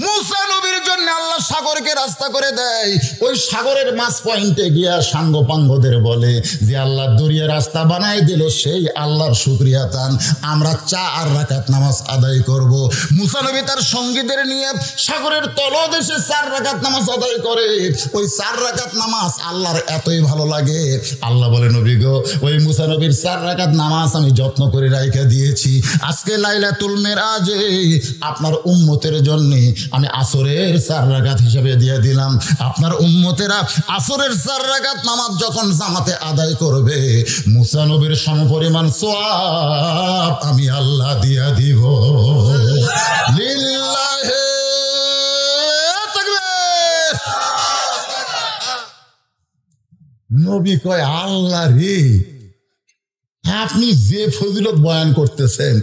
মুসা নবীর জন্য আল্লাহ সাগরকে রাস্তা করে দেয়। ওই সাগরের মাঝ পয়েন্টে গিয়া সাঙ্গ পাঙ্গদের বলে যে আল্লাহ দরিয়া রাস্তা বানাই দিল, সেই আল্লাহর শুকরিয়া তান, আমরা 4 রাকাত নামাজ আদায় করব। মুসা নবী তার সঙ্গীদের নিয়ে সাগরের তলদেশে 4 রাকাত নামাজ আদায় করে। ওই 4 রাকাত নামাজ আল্লাহর এতই ভালো লাগে, আল্লাহ বলে নবী গো ওই মুসা নবীর 4 রাকাত নামাজ আমি যত্ন করে রাইখা দিয়েছি। আজকে লাইলাতুল মিরাজে আপনার উম্মতের জন্য আমি আসরের 4 রাকাত হিসেবে দিয়ে দিলাম। আপনার উম্মতেরা আসরের 4 রাকাত নামাজ যখন জামাতে আদায় করবে, মুসা নবীর সমপরিমাণ সওয়াব আমি আল্লাহ দিয়া দিব। লিল্লাহি তাকবীর। নবী কয় আল্লাহ রে, আপনি যে ফজিলত বয়ান করতেছেন,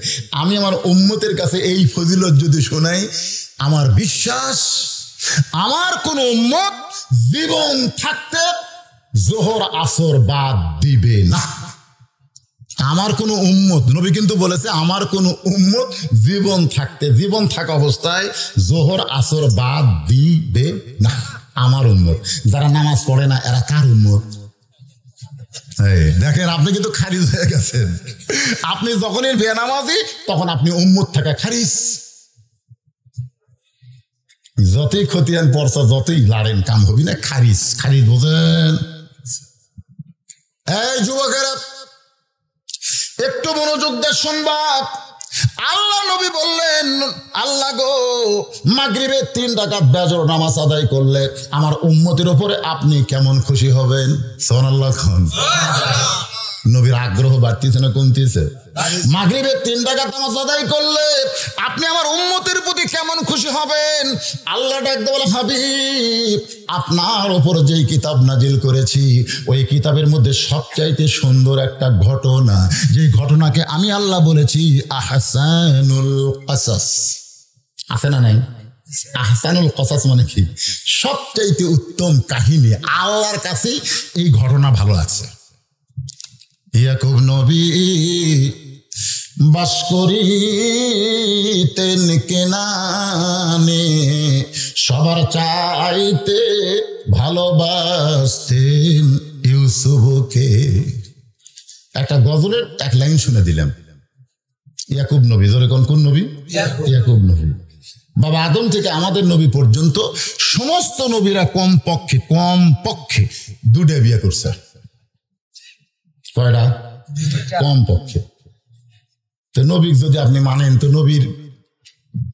আমি আমার উম্মতের কাছে এই ফজিলত যদি শোনাই, আমার বিশ্বাস আমার কোন উম্মত জীবন থাকতে জোহর আসর বাদ দিবে না। আমার কোন উম্মত, নবী কিন্তু বলেছে আমার কোন উম্মত জীবন থাকা অবস্থায় জোহর আসর বাদ দিবে না। আমার উম্মত যারা নামাজ পড়ে না এরা কার উম্মত? দেখেন আপনি কিন্তু খারিজ হয়ে গেছেন। আপনি যখনই বেনামাজি তখন আপনি উম্মত থাকা খারিজ। যতই খতিয়ান পড়ছা, যতই লাড়েন, কাম হবি না, খারিজ। খারিজ বোঝেন? এই যুবকেরা একটু মনোযোগ দিয়ে শুনবা। আল্লাহ নবী বললেন আল্লাহ গো, মাগরিবের 3 রাকাত বেজর নামাজ আদায় করলে আমার উম্মতের উপরে আপনি কেমন খুশি হবেন? সুবহানাল্লাহ খান। নবীর আগ্রহ বাড়তিছে না কমতিছে? মাগরিবের 3 রাকাত নামাজ আদায় করলে আপনি আমার উম্মতের প্রতি কেমন খুশি হবেন? আল্লাহ ডাকতে বলে, হাবিব, আপনার উপর যেই কিতাব নাজিল করেছি ওই কিতাবের মধ্যে সবচাইতে সুন্দর একটা ঘটনা, যেই ঘটনাকে আমি আল্লাহ বলেছি আহসানুল কসাস। আছে না নাই? আহসানুল কসাস মানে কি? সবচাইতে উত্তম কাহিনী। আল্লাহর কাছে এই ঘটনা ভালো লাগছে। ইয়াকুব নবী বাস করিতেন কেনানে, সবার চাইতে ভালোবাসতেন ইউসুফকে। একটা গজলের এক লাইন শুনে দিলাম। ইয়াকুব নবী, জোরে কোন নবী? ইয়াকুব নবী। বাবা আদম থেকে আমাদের নবী পর্যন্ত সমস্ত নবীরা কমপক্ষে 2টা বিয়ে করছে। কয়টা? কমপক্ষে। তো নবী যদি আপনি মানেন তো নবীর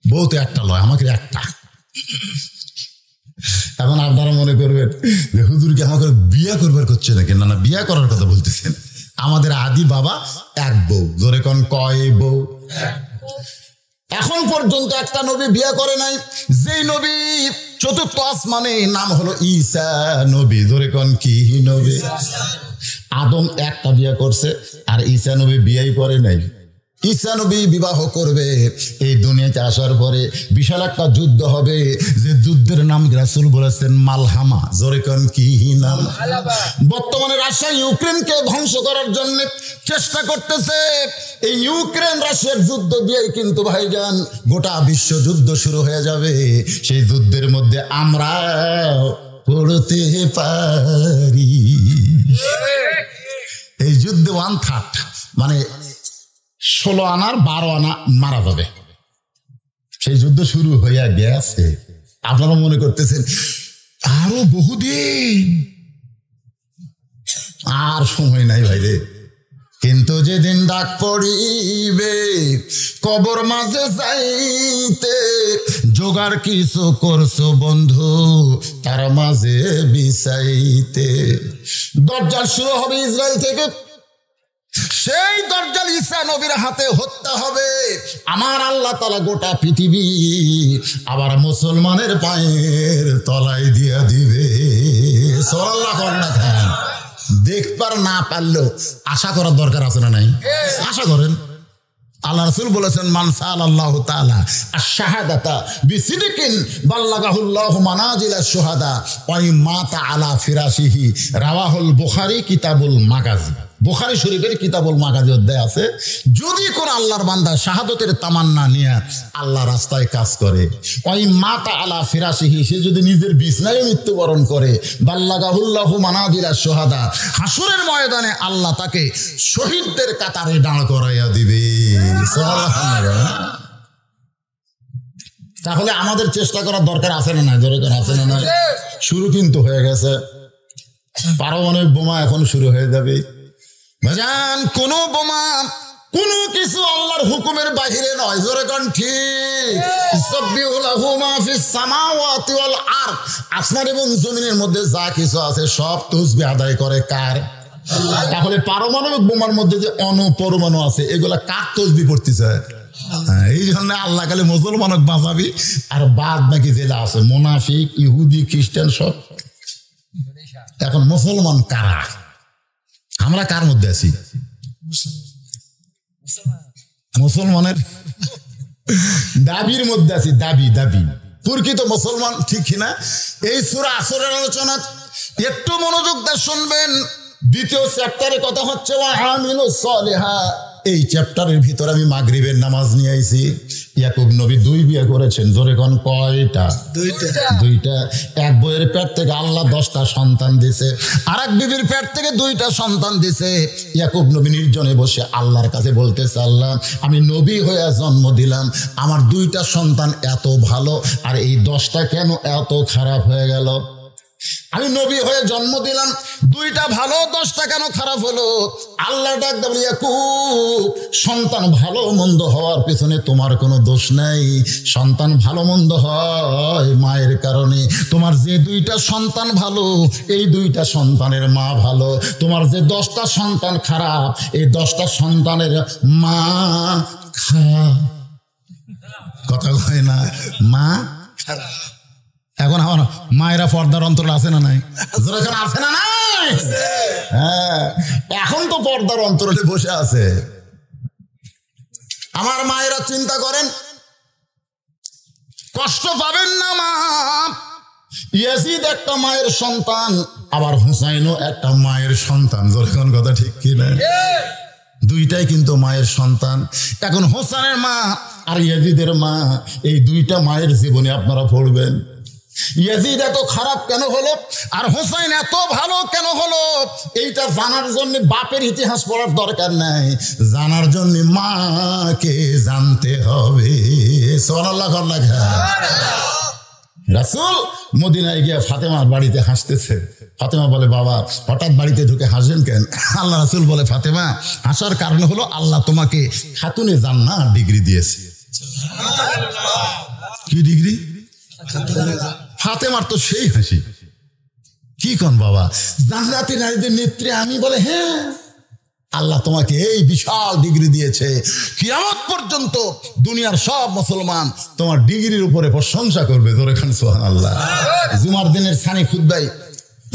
বউ তো একটা লয়, আমাকে একটা। এখন আপনারা মনে করবেন যে হুজুর কি আমাকে বিয়ে করবার করছে নাকি? না না, বিয়ে করার কথা বলতেছেন। আমাদের আদি বাবা এক বউ। জোরে কোন কয় বউ? এখন পর্যন্ত একটা নবী বিয়ে করে নাই। যেই নবী 4র্থ আসমানে, নাম হলো ঈসা নবী। জোরে কোন কি নবী? আদম একটা বিয়ে করছে আর ঈসা নবী বিয়েই করে নাই। ঈসা নবী বিবাহ করবে। এই দুনিয়াতে আসার পরে বিশাল একটা যুদ্ধ হবে, যে যুদ্ধের নাম রাসূল বলেছেন মালহামা। জোরে কোন কি নাম? বর্তমানে রাশিয়া ইউক্রেনকে ধ্বংস করার জন্য চেষ্টা করতেছে। এই ইউক্রেন রাশিয়ার যুদ্ধ দিয়েই কিন্তু ভাইজান গোটা বিশ্ব যুদ্ধ শুরু হয়ে যাবে। সেই যুদ্ধের মধ্যে আমরা পড়তে পারি। এই যুদ্ধে 1/3 মানে 16 আনার 12 আনা মারা যাবে। সেই যুদ্ধ শুরু হইয়া গেছে। আপনারা মনে করতেছেন আরো বহুদিন, আর সময় নাই ভাই রে। কিন্তু যেদিন ডাক পড়িবে কবর মাঝে যাইতে, জোগাড় কিছু করছো বন্ধু তার মাঝে বিছাইতে। দরজাল শুরু হবে ইসরায়েল থেকে। সেই দরজাল ঈসা নবীর হাতে হত্যা হবে। আমার আল্লাহ তাআলা গোটা পৃথিবী আবার মুসলমানের পায়ের তলায় দিয়া দিবে। সুবহানাল্লাহ না খান। দেখবার না পারলেও আশা করার দরকার আছে না নাই? আশা করেন। আল্লাহ রাসূল বলেছেন মান সাআলাল্লাহু তাআলা আশ-শাহাদাতা বিসিদকিন বাল্লাগাহুল্লাহু মানাজিলাশ শুহাদা ওয়া মাতা আলা ফিরাশিহি। রাওয়াহুল বুখারী কিতাবুল মাগাজি। বুখারী শরীফের কিতাবুল মাগাজি অধ্যায় আছে। যদি কোন আল্লাহর বান্দা শাহাদতের তামান্না নিয়ে আল্লাহ রাস্তায় কাজ করে, ওই মাতা আলা ফিরাশিহি, সে যদি নিজের বিছানায় মৃত্যুবরণ করে, বাল্লাগাহুল্লাহু মানাজিলাশ শুহাদা, হাসরের ময়দানে আল্লাহ তাকে শহীদদের কাতারে দাঁড় করাইয়া দিবে। তাহলে আমাদের চেষ্টা করার দরকার আছে না নাই? দরকার আছে না নাই? শুরু কিন্তু হয়ে গেছে। পারমাণবিক বোমা এখন শুরু হয়ে যাবে। ভাইজান কোন বোমা কোনো কিছু আল্লাহর হুকুমের বাহিরে নয়। জোরে কোন ঠিক? সাব্বিহু লাহু মা ফিস সামাওয়াতি ওয়াল আরদ। আসমান এবং জমিনের মধ্যে যা কিছু আছে সব তাসবিহ আদায় করে কার? তাহলে পারমাণবিক বোমার মধ্যে যে অণুপরমাণু আছে এগুলা কার তাসবিহ পড়তেছে? এই জন্য আল্লাহ কালে মুসলমানক বাঁচাবি, আর বাদ বাকি যেটা আছে মুনাফিক, ইহুদি, খ্রিস্টান সব। এখন মুসলমান কারা? আমরা কার মধ্যে আছি? মুসলমানের দাবির মধ্যে আছি। দাবি প্রকৃত মুসলমান ঠিক কিনা? এই সূরা আসরের আলোচনা একটু মনোযোগ দিয়ে শুনবেন। 2য় চ্যাপ্টারের কথা হচ্ছে ওয়া আমিলুস সালিহাত। এই চ্যাপ্টারের ভিতরে আমি মাগরিবের নামাজ নিয়ে আইছি। ইয়াকুব নবী 2 বিয়ে করেছেন। জোরে কোন কয়টা? 2টা। এক বইয়ের পেট থেকে আল্লাহ 10টা সন্তান দিছে, আর এক বিবির পেট থেকে 2টা সন্তান দিছে। ইয়াকুব নবী নির্জনে বসে আল্লাহর কাছে বলতেছে, আল্লাহ আমি নবী হয়ে জন্ম দিলাম, আমার 2টা সন্তান এত ভালো, আর এই 10টা কেন এত খারাপ হয়ে গেল? আমি নবী হয়ে জন্ম দিলাম, 2টা ভালো 10টা কেন খারাপ হলো? আল্লাহ ডাক দেবে, ইয়াকুব, সন্তান ভালো মন্দ হওয়ার পেছনে তোমার কোনো দোষ নাই। সন্তান ভালো মন্দ হয় মায়ের কারণে। তোমার যে 2টা সন্তান ভালো, এই 2টা সন্তানের মা ভালো। তোমার যে 10টা সন্তান খারাপ, এই 10টা সন্তানের মা খারাপ। কথা কয় না, মা খারাপ। এখন আমার মায়েরা পর্দার অন্তর আছে না নাই? যেখানে আছে না নাই? হ্যাঁ, এখন তো পর্দার অন্তরে বসে আছে। আমার মায়েরা চিন্তা করেন, কষ্ট পাবেন না মা। ইয়াজিদ একটা মায়ের সন্তান, আবার হুসাইনও একটা মায়ের সন্তান। যেখানে কথা ঠিক কিনা? 2টাই কিন্তু মায়ের সন্তান। এখন হোসেনের মা আর ইয়াজিদের মা, এই 2টা মায়ের জীবনে আপনারা পড়বেন, ইয়াজিদ এত খারাপ কেন হলো আর হোসেন এত ভালো কেন হলো? এইটা জানার জন্য বাপের ইতিহাস পড়ার দরকার নাই, জানার জন্য মাকে জানতে হবে। সুবহানাল্লাহ। রাসূল মদিনায় গিয়ে ফাতেমার বাড়িতে হাসতেছে। ফাতেমা বলে, বাবা হঠাৎ বাড়িতে ঢুকে হাসেন কেন? আল্লাহ রাসূল বলে, ফাতেমা, হাসার কারণ হলো আল্লাহ তোমাকে খাতুনে জান্নাত ডিগ্রি দিয়েছে। কি ডিগ্রি? ফাতেমার তো সেই হাসি, কি কোন বাবা, জান্নাতি নারীদের নেত্রী আমি? বলে, হ্যাঁ, আল্লাহ তোমাকে এই বিশাল ডিগ্রি দিয়েছে। কিয়ামত পর্যন্ত দুনিয়ার সব মুসলমান তোমার ডিগ্রির উপরে প্রশংসা করবে। জোরে খান সুবহানাল্লাহ। জুমার দিনের সানি খুতবাই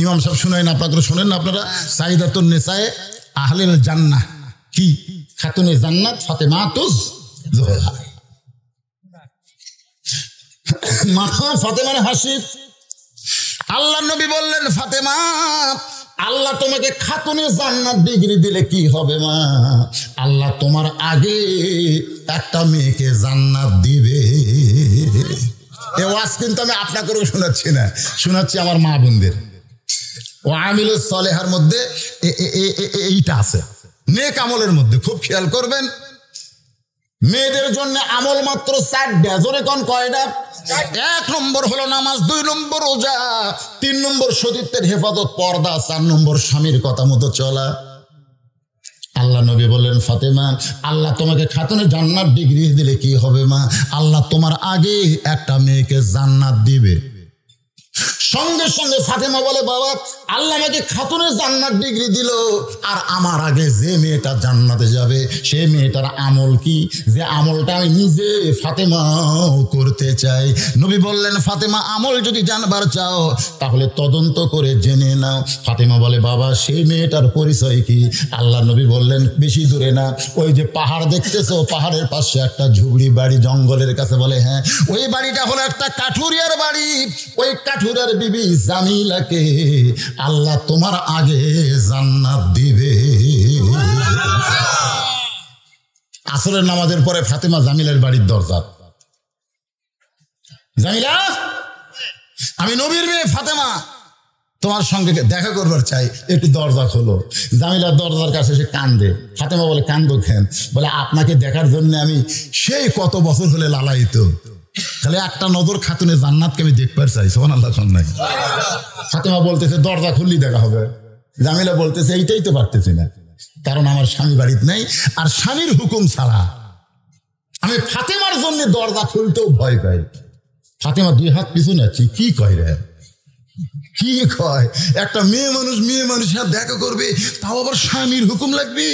ইমাম সাহেব শুনাই না, আপনারা শোনেন না? আপনারা সাইদাতুন নিসায়ে আহলিল জান্নাহ, কি খাতুনে জান্নাত ফাতেমাতুজ জোহরা। মা ফাতেমার হাসি। আল্লাহ নবী বললেন, ফাতেমা, আল্লাহ তোমাকে খাতুনে জান্নাত ডিগ্রি দিলে কি হবে মা? আল্লাহ তোমার আগে একটা মেয়েকে জান্নাত দিবে। এ ওয়াজ কিন্তু আমি আপনাকেও শোনাচ্ছি না, শোনাচ্ছি আমার মা বোনদের। ও আমিলুস সালেহার মধ্যে এইটা আছে, নেক আমলের মধ্যে। খুব খেয়াল করবেন, মেয়েদের জন্য আমল মাত্র 4টা। জোরে কোন কয়টা? 1 নম্বর হলো নামাজ, 2 নম্বর রোজা, 3 নম্বর সতীত্বের হেফাজত পর্দা, 4 নম্বর স্বামীর কথা মতো চলা। আল্লাহ নবী বললেন, ফাতেমা, আল্লাহ তোমাকে খাতুনে জান্নাত ডিগ্রি দিলে কি হবে মা? আল্লাহ তোমার আগে একটা মেয়েকে জান্নাত দিবে। সঙ্গে সঙ্গে ফাতেমা বলে, বাবা, আল্লাহ আমাকে খাতুনে জান্নাত ডিগ্রি দিল, আর আমার আগে যে মেয়েটা জান্নাতে যাবে সেই মেয়েটার আমল কি? যে আমলটা আমি নিজে ফাতেমাও করতে চাই। নবী বললেন, ফাতেমা, আমল যদি জানবার চাও তাহলে তদন্ত করে জেনে নাও। ফাতেমা বলে, বাবা, সেই মেয়েটার পরিচয় কি? আল্লাহ নবী বললেন, বেশি দূরে না, ওই যে পাহাড় দেখতেছো, পাহাড়ের পাশে একটা ঝুবড়ি বাড়ি জঙ্গলের কাছে। বলে, হ্যাঁ, ওই বাড়িটা হলো একটা কাঠুরিয়ার বাড়ি। ওই কাঠুরিয়ার বিবি জামিলাকে আল্লাহ তোমার আগে জান্নাত দিবে। আসরের নামাজের পরে ফাতেমা জামিলার বাড়ির দরজা। জামিলা, আমি নবীর মেয়ে ফাতেমা, তোমার সঙ্গে দেখা করবার চাই, একটু দরজা খোলো। জামিলার দরজার কাছে সে কান্দে। ফাতেমা বলে, কান্দো কেন? বলে, আপনাকে দেখার জন্য আমি সেই কত বছর হলে লালায়িত, খালি একটা নজর খাতুনে জান্নাতকে আমি দেখবার চাই। সুবহানাল্লাহ। ফাতেমা বলতেছে, দরজা খুললি দেখা হবে। জামিলা বলতেছে, এইটাই তো পারতেছি না, কারণ আমার স্বামী বাড়িতে নেই, আর স্বামীর হুকুম ছাড়া আমি ফাতেমার জন্য দরজা খুলতেও ভয় পাই। ফাতেমা 2 হাত পিছনে আছি, কি কয় রে, কি কয়? একটা মেয়ে মানুষের সাথে দেখা করবে, তাও আবার স্বামীর হুকুম লাগবে।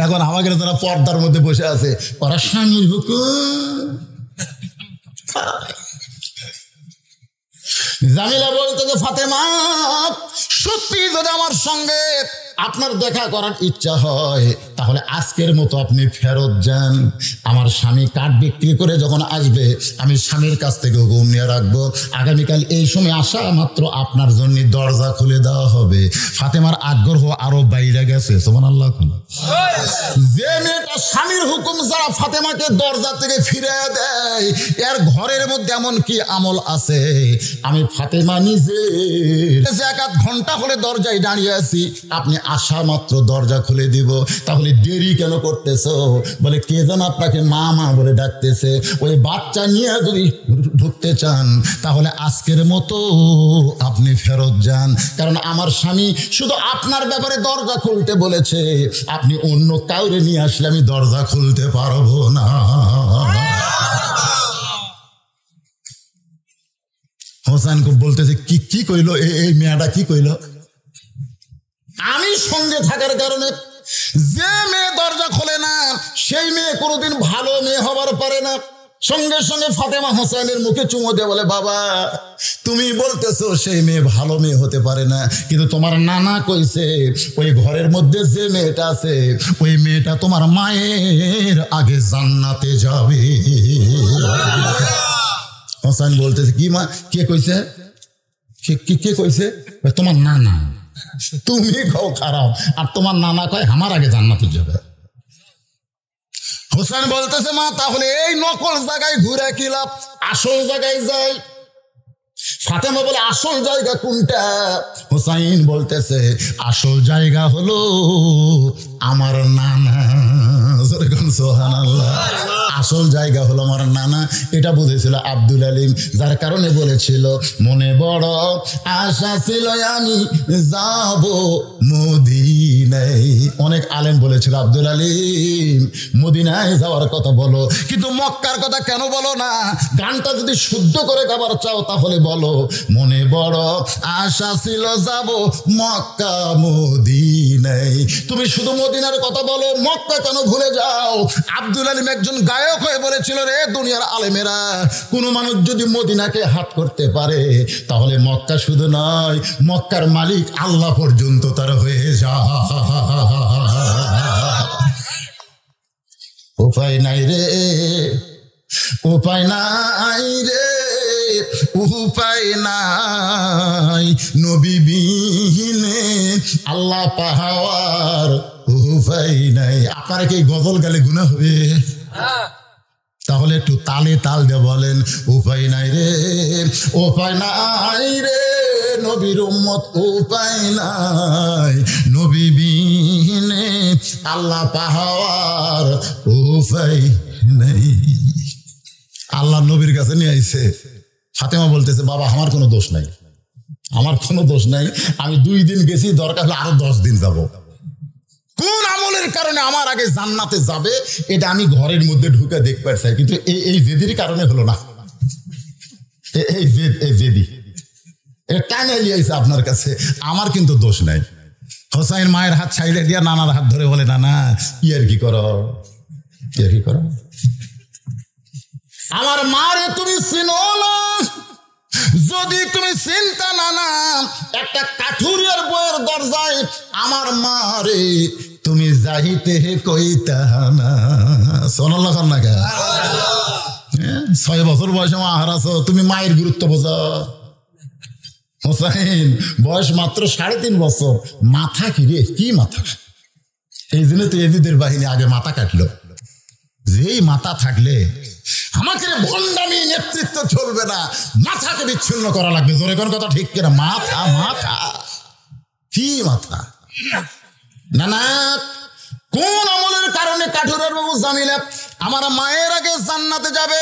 এখন আমাকে যারা পর্দার মধ্যে বসে আছে, ওরা স্বামীর হুকুম। জামিলা বলতে যে, ফাতেমা, সত্যি যদি আমার সঙ্গে আপনার দেখা করার ইচ্ছা হয় তাহলে আজকের মতো আপনি ফেরত যান। আমার স্বামী কাঠ বিক্রি করে যখন আসবে আমি স্বামীর কাছ থেকে হুকুম নিয়ে রাখবো, আগামীকাল এই সময় আসা মাত্র আপনার জন্য দরজা খুলে দেওয়া হবে। ফাতেমার আগ্রহ আরো বাইরে গেছে। সুবহানাল্লাহ। যে মেয়েটা স্বামীর হুকুম ছাড়া ফাতেমাকে দরজা থেকে ফিরে দেয়, এর ঘরের মধ্যে এমন কি আমল আছে? আমি ফাতেমা নিজে 1 আধ ঘন্টা হলে দরজায় দাঁড়িয়ে আছি, আপনি আসা মাত্র দরজা খুলে দিব। তাহলে দেরি কেন করতেছো? বলে কে যেন আপনাকে মা মা বলে ডাকতেছে। ওই বাচ্চা নিয়ে যদি ঢুকতে চান তাহলে আজকের মতো আপনি ফেরত যান, কারণ আমার স্বামী শুধু আপনার ব্যাপারে দরজা খুলতে বলেছে, আপনি অন্য কাউরে নিয়ে আসলে আমি দরজা খুলতে পারবো না। হোসেন বলতেছে কি কইলো এই মেয়েটা, কি কইলো? আমি সঙ্গে থাকার কারণে যে মেয়ে দরজা খোলে না সেই মেয়ে কোনোদিন ভালো মেয়ে হবার পারে না। সঙ্গে সঙ্গে ফাতেমা হোসেনের মুখে চুমো দিয়ে বলে, বাবা তুমি বলতেছো সেই মেয়ে ভালো মেয়ে হতে পারে না, কিন্তু তোমার নানা কইছে ওই ঘরের মধ্যে যে মেয়েটা আছে ওই মেয়েটা তোমার মায়ের আগে জান্নাতে যাবে। হোসেন বলতেছে কি মা, কে কইছে? কে কইছে? তোমার নানা। তুমি খাও খারাপ আর তোমার নানা কয় আমার আগে জান্নাতে যাবে। হোসেন বলতেছে মা তাহলে এই নকল জায়গায় ঘুরে কি লাভ, আসল জায়গায় যাই। ফাতেমা বলে আসল জায়গা কোনটা? হোসাইন বলতেছে আসল জায়গা হলো আমার নানা। সুবহানাল্লাহ। আসল জায়গা হলো আমার নানা। এটা বুঝেছিল আব্দুল আলিম, যার কারণে বলেছিল মনে বড় আশা ছিল আমি যাব মদিনায়। অনেক আলেম বলেছিল আব্দুল আলিম মদিনায় যাওয়ার কথা বলো, কিন্তু মক্কার কথা কেন বলো না? গানটা যদি শুদ্ধ করে গাবার চাও তাহলে বলো মনে বড় আশা ছিল যাব মক্কা মদিনায়। তুমি শুধু মদিনার কথা বলো, মক্কা কেন ভুলে যাও? আব্দুল আলিম একজন গায়ক হয়ে বলেছিল, রে দুনিয়ার আলেমেরা, কোন মানুষ যদি মদিনাকে হাত করতে পারে তাহলে মক্কা শুধু নয় মক্কার মালিক আল্লাহ পর্যন্ত তার হয়ে যায়। উপায় নাই রে, উপায় নাই রে, উপায় নাই নবী বিহীনে আল্লাহ পাওয়ার উপায় নাই। আপনারা কি গজল গালে গুনাহ হবে? তাহলে একটু তালে তাল দিয়ে বলেন উপায় নাই রে, উপায় নাই রে নবীর উম্মত, উপায় নাই নবী বিহীনে আল্লাহ পাওয়ার উপায় নাই। আল্লাহ নবীর কাছে নিয়ে আইছে। ফাতেমা বলতেছে বাবা আমার কোনো দোষ নাই, আমার কোনো দোষ নাই, আমি 2 দিন গেছি, দরকার হলে আরো 10 দিন যাব। কোন আমলের কারণে আমার আগে জান্নাতে যাবে এটা আমি ঘরের মধ্যে ঢুকে দেখতে চাই, কিন্তু এই জেদির কারণে হলো না। এই জেদি টানে লিয়েছে আপনার কাছে, আমার কিন্তু দোষ নাই। হোসাইন মায়ের হাত ছাইড়ে দিয়া নানার হাত ধরে বলে নানা ইয়ার কি করো, ইয়ার কি করো? আমার মারে তুমি চিনো না, যদি তুমি চিন্তা নানা একটা কাঠুরিয়ার বইয়ের দরজায় আমার মারে তুমি যাইতে কইতা না। সোনাল্লাহ না কে 6 বছর বয়সে মা হারাছো, তুমি মায়ের গুরুত্ব বোঝো। হোসাইন বয়স মাত্র 3.5 বছর, মাথা কি রে, কি মাথা? এই জন্য তো এজিদের বাহিনী আগে মাথা কাটলো, যেই মাথা থাকলে আমাকে ভণ্ডামি নেতৃত্ব চলবে না, মাথাকে বিচ্ছিন্ন করা লাগবে। জোরে কোন কথা ঠিক কিনা? মাথা মাথা কি মাথা? না না, কোন আমলের কারণে কাঠুরের বাবু জামিলা আমার মায়ের আগে জান্নাতে যাবে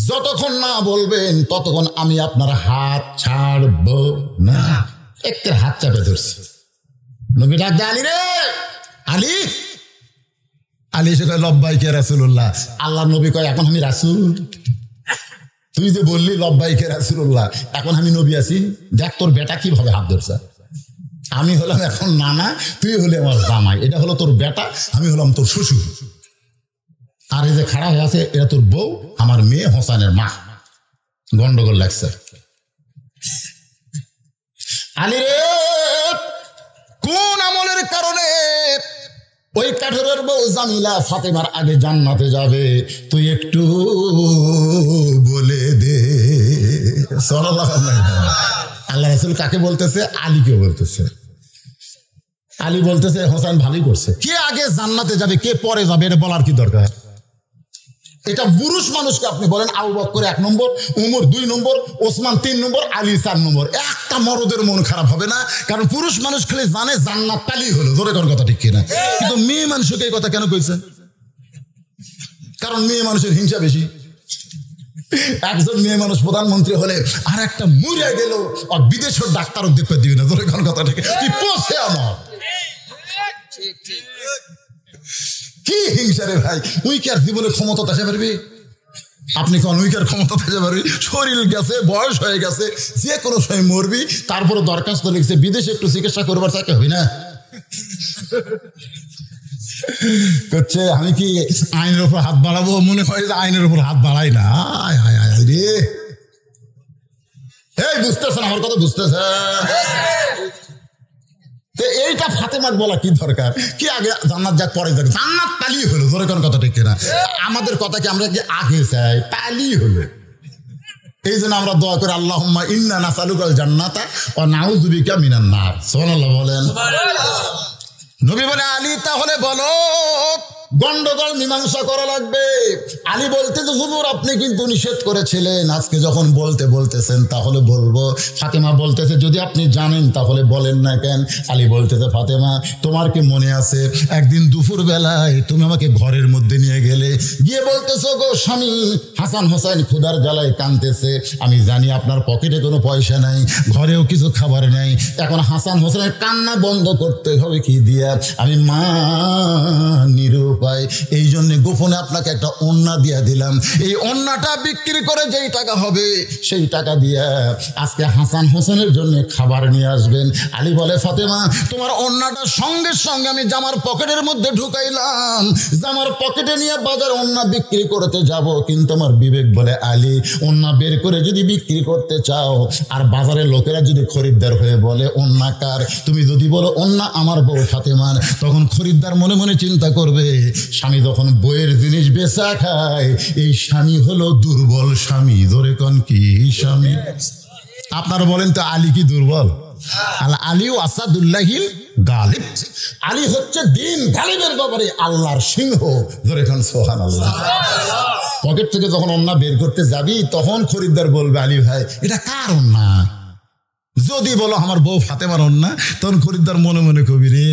যতক্ষণ না বলবেন ততক্ষণ আমি আপনার হাত ছাড়ব না। একটা হাত চাপে ধরছি। নবী ডাক আলী রে, আলী। আলী সে কয় লব্বাইকে রাসূলুল্লাহ। আল্লাহ নবী কয় এখন আমি রাসূল? তুই যে বললি লব্বাইকে রাসূলুল্লাহ, এখন আমি নবী আছি? দেখ তোর বেটা কিভাবে হাত ধরছে। আমি হলাম এখন নানা, তুই হলে আমার জামাই, এটা হলো তোর বেটা, আমি হলাম তোর শ্বশুর। আর এই যে খাড়া হয়ে আছে এটা তোর বউ, আমার মেয়ে হোসেনের মা। গন্ডগোল লাগছে। আলী রে, কোন আমলের কারণে ওই কাঠুরের বউ জামিলা ফাতেমার আগে জান্নাতে যাবে তুই একটু বলে দে। সাল্লাল্লাহু আলাইহি ওয়াসাল্লাম। আল্লাহ রাসূল কাকে বলতেছে? আলীকে বলতেছে। আলী বলতেছে হোসেন ভালোই করছে। কে আগে জান্নাতে যাবে কে পরে যাবে এটা বলার কি দরকার? এটা পুরুষ মানুষকে আপনি বলেন আবু বকর 1 নম্বর, উমর 2 নম্বর, ওসমান 3 নম্বর, আলী 4 নম্বর, একটা মরদের মন খারাপ হবে না, কারণ পুরুষ মানুষ খালি জানে জান্নাত তালি হলো, জোরে কোন কথা ঠিক কিনা? কিন্তু মেয়ে মানুষকে এই কথা কেন কইছে? কারণ মেয়ে মানুষের হিংসা বেশি। একজন মেয়ে মানুষ প্রধানমন্ত্রী হলে আর একটা মরে গেল আর বিদেশের ডাক্তারও দেখতে দিবি না, জোরে কোন কথা ঠিক? তুই পোষে আমার কি হিংসা রে ভাই? উই কি আর জীবনে ক্ষমতা থাকতে পারবি? আপনি কোন উইকার ক্ষমতা থাকতে পারবি? শরীর গেছে, বয়স হয়ে গেছে, যে কোনো সময় মরবি, তারপরে দরখাস্ত লিখছে বিদেশে একটু চিকিৎসা করবার চাইতে হবি না? করছে আমি কি আইনের উপর হাত বাড়াবো? মনে হয় যে আইনের উপর হাত বাড়াই না। রে এই বুঝতেছেন আমার কথা? বুঝতেছে? এইটা ফাতেমার বলা কি দরকার? কি আগে জান্নাত যাক পরে যাক, জান্নাত তালি হলো, জোরে কোন কথা ঠিক কিনা? আমাদের কথা কি আমরা কি আগে চাই? তালি হলো। এই জন্য আমরা দোয়া করি আল্লাহুম্মা ইন্না নাসালুকাল জান্নাতা ওয়া নাউযু বিকা মিনান নার। সুবহানাল্লাহ বলেন। নবী বলে আলী তাহলে বলো, গন্ডগোল মীমাংসা করা লাগবে। আলী বলতে যে হুজুর আপনি কিন্তু নিষেধ করেছিলেন, আজকে যখন বলতেছেন তাহলে বলবো। ফাতেমা বলতেছে যদি আপনি জানেন তাহলে বলেন না কেন? আলী বলতেছে ফাতেমা তোমার কি মনে আছে একদিন দুপুর বেলায় তুমি আমাকে ঘরের মধ্যে নিয়ে গেলে, গিয়ে বলতেছো গো স্বামী হাসান হোসেন ক্ষুধার জ্বালায় কাঁদতেছে, আমি জানি আপনার পকেটে কোনো পয়সা নাই, ঘরেও কিছু খাবার নাই, এখন হাসান হোসেনের কান্না বন্ধ করতে হবে কি দিয়া? আমি মা নিরুপায়, এই জন্য গোপনে আপনাকে একটা ওন্না দিয়া দিলাম, এই ওন্নাটা বিক্রি করে যেই টাকা হবে সেই টাকা দিয়া আজকে হাসান হোসেনের জন্য খাবার নিয়ে আসবেন। আলী বলে ফাতেমা তোমার ওন্নাটা সঙ্গে সঙ্গে আমি জামার পকেটের মধ্যে ঢুকাইলাম, জামার পকেটে নিয়ে বাজার ওন্না বিক্রি করতে যাব, কিন্তু আমার বিবেক বলে আলী ওন্না বের করে যদি বিক্রি করতে চাও আর বাজারের লোকেরা যদি খরিদ্দার হয়ে বলে ওন্না কার, তুমি যদি বলো ওন্না আমার বউ ফাতেমার, তখন খরিদ্দার মনে মনে চিন্তা করবে স্বামী যখন বইয়ের জিনিস বেচা খায় এই স্বামী হলো দুর্বল স্বামী। ধরে কোন কি স্বামী? আপনারা বলেন তো আলী কি দুর্বল? আলী আসাদুল্লাহিল গালিব, আলী হচ্ছে দিন গালিবের ব্যাপারে আল্লাহর সিংহ। ধরে কোন সুবহানাল্লাহ। পকেট থেকে যখন ওন্না বের করতে যাবি তখন খরিদ্দার বলবে আলী ভাই এটা কার ওন্না? যদি বলো আমার বউ ফাতেমার ওন্না, তখন খরিদ্দার মনে মনে কবি রে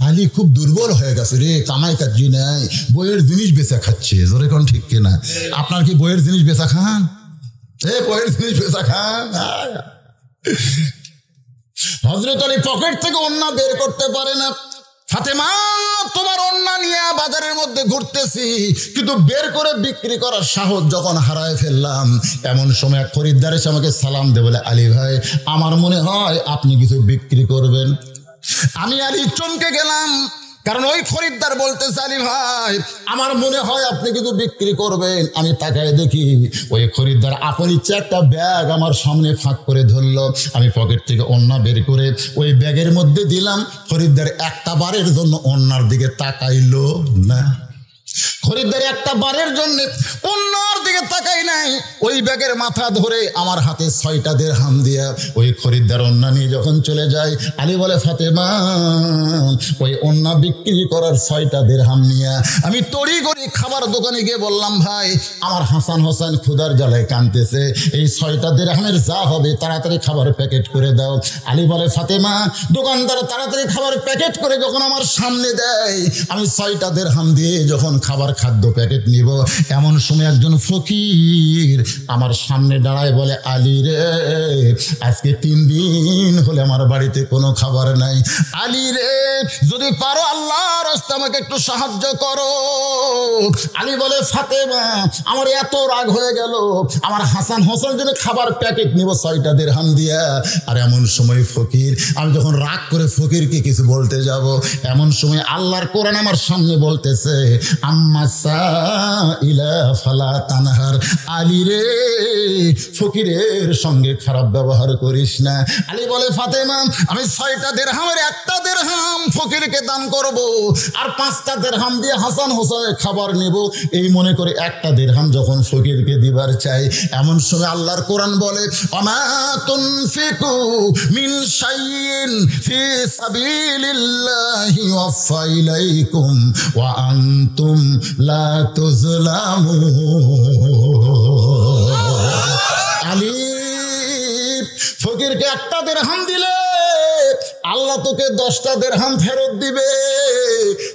আলী খুব দুর্বল হয়ে গেছে রে, কামাই কাজি নাই, বইয়ের জিনিস বেচা খাচ্ছে। জোরে কোন ঠিক কিনা? আপনার কি বইয়ের জিনিস বেচা খান? বইয়ের জিনিস বেচা খান? হযরত আলী পকেট থেকে ওন্না বের করতে পারে না। ফাতেমা তোমার ওন্না নিয়ে বাজারের মধ্যে ঘুরতেছি, কিন্তু বের করে বিক্রি করার সাহস যখন হারায় ফেললাম, এমন সময় এক খরিদ্দার এসে আমাকে সালাম দে বলে আলী ভাই আমার মনে হয় আপনি কিছু বিক্রি করবেন। আমি আলী চমকে গেলাম, কারণ ওই খরিদ্দার বলতেছে আলী ভাই আমার মনে হয় আপনি কিছু বিক্রি করবেন। আমি তাকায় দেখি ওই খরিদ্দার আপন ইচ্ছা একটা ব্যাগ আমার সামনে ফাঁক করে ধরলো। আমি পকেট থেকে ওন্না বের করে ওই ব্যাগের মধ্যে দিলাম। খরিদ্দার একটা বারের জন্য ওন্নার দিকে তাকাইলো না। খরিদ্দার একটা বারের জন্য ওন্নার দিকে তাকাই নাই, ওই ব্যাগের মাথা ধরে আমার হাতে 6টা দিরহাম দিয়া ওই খরিদ্দার ওন্না নিয়ে যখন চলে যায়, আলী বলে ফাতেমা ওই ওন্না বিক্রি করার 6টা দিরহাম নিয়ে আমি তড়ি করে খাবার দোকানে গিয়ে বললাম ভাই আমার হাসান হোসেন ক্ষুধার জ্বালায় কাঁদতেছে, এই 6টা দিরহামের যা হবে তাড়াতাড়ি খাবার প্যাকেট করে দাও। আলী বলে ফাতেমা দোকানদার তাড়াতাড়ি খাবার প্যাকেট করে যখন আমার সামনে দেয়, আমি 6টা দিরহাম দিয়ে যখন খাবার খাদ্য প্যাকেট নিব, এমন সময় একজন ফকির আমার সামনে দাঁড়ায় বলে আলী রে আজকে 3 দিন হলে আমার বাড়িতে কোনো খাবার নাই, আলী রে যদি পারো আল্লাহর রাস্তা আমাকে একটু সাহায্য করো। আলী বলে ফাতেমা আমার এত রাগ হয়ে গেল, আমার হাসান হোসেন জন্য খাবার প্যাকেট নিব 6টা দিরহাম দিয়া। আর এমন সময় ফকির, আমি যখন রাগ করে ফকিরকে কিছু বলতে যাব, এমন সময় আল্লাহর কোরআন আমার সামনে বলতেছে আম্মা সাইলা ফালা তানহার, আলী রে ফকিরের সঙ্গে খারাপ ব্যবহার করিস না। আলী বলে ফাতেমা আমি 6টা দিরহামের একটা দিরহাম ফকিরকে দান করব, আর 5টা দিরহাম দিয়ে হাসান হোসেনের খাবার নেব, এই মনে করে একটা দিরহাম যখন ফকিরকে দিবার চাই, এমন সময় আল্লাহর কোরআন বলে ওমা তুনফিকু মিন শাইইন ফি সাবিলিল্লাহি ওয়াফা ইলাইকুম ওয়া আনতুম লা তুজলামু। আলী, ফকিরকে একটা দিরহাম দিলে আল্লাহ তোকে 10টা দিরহাম ফেরত দিবে।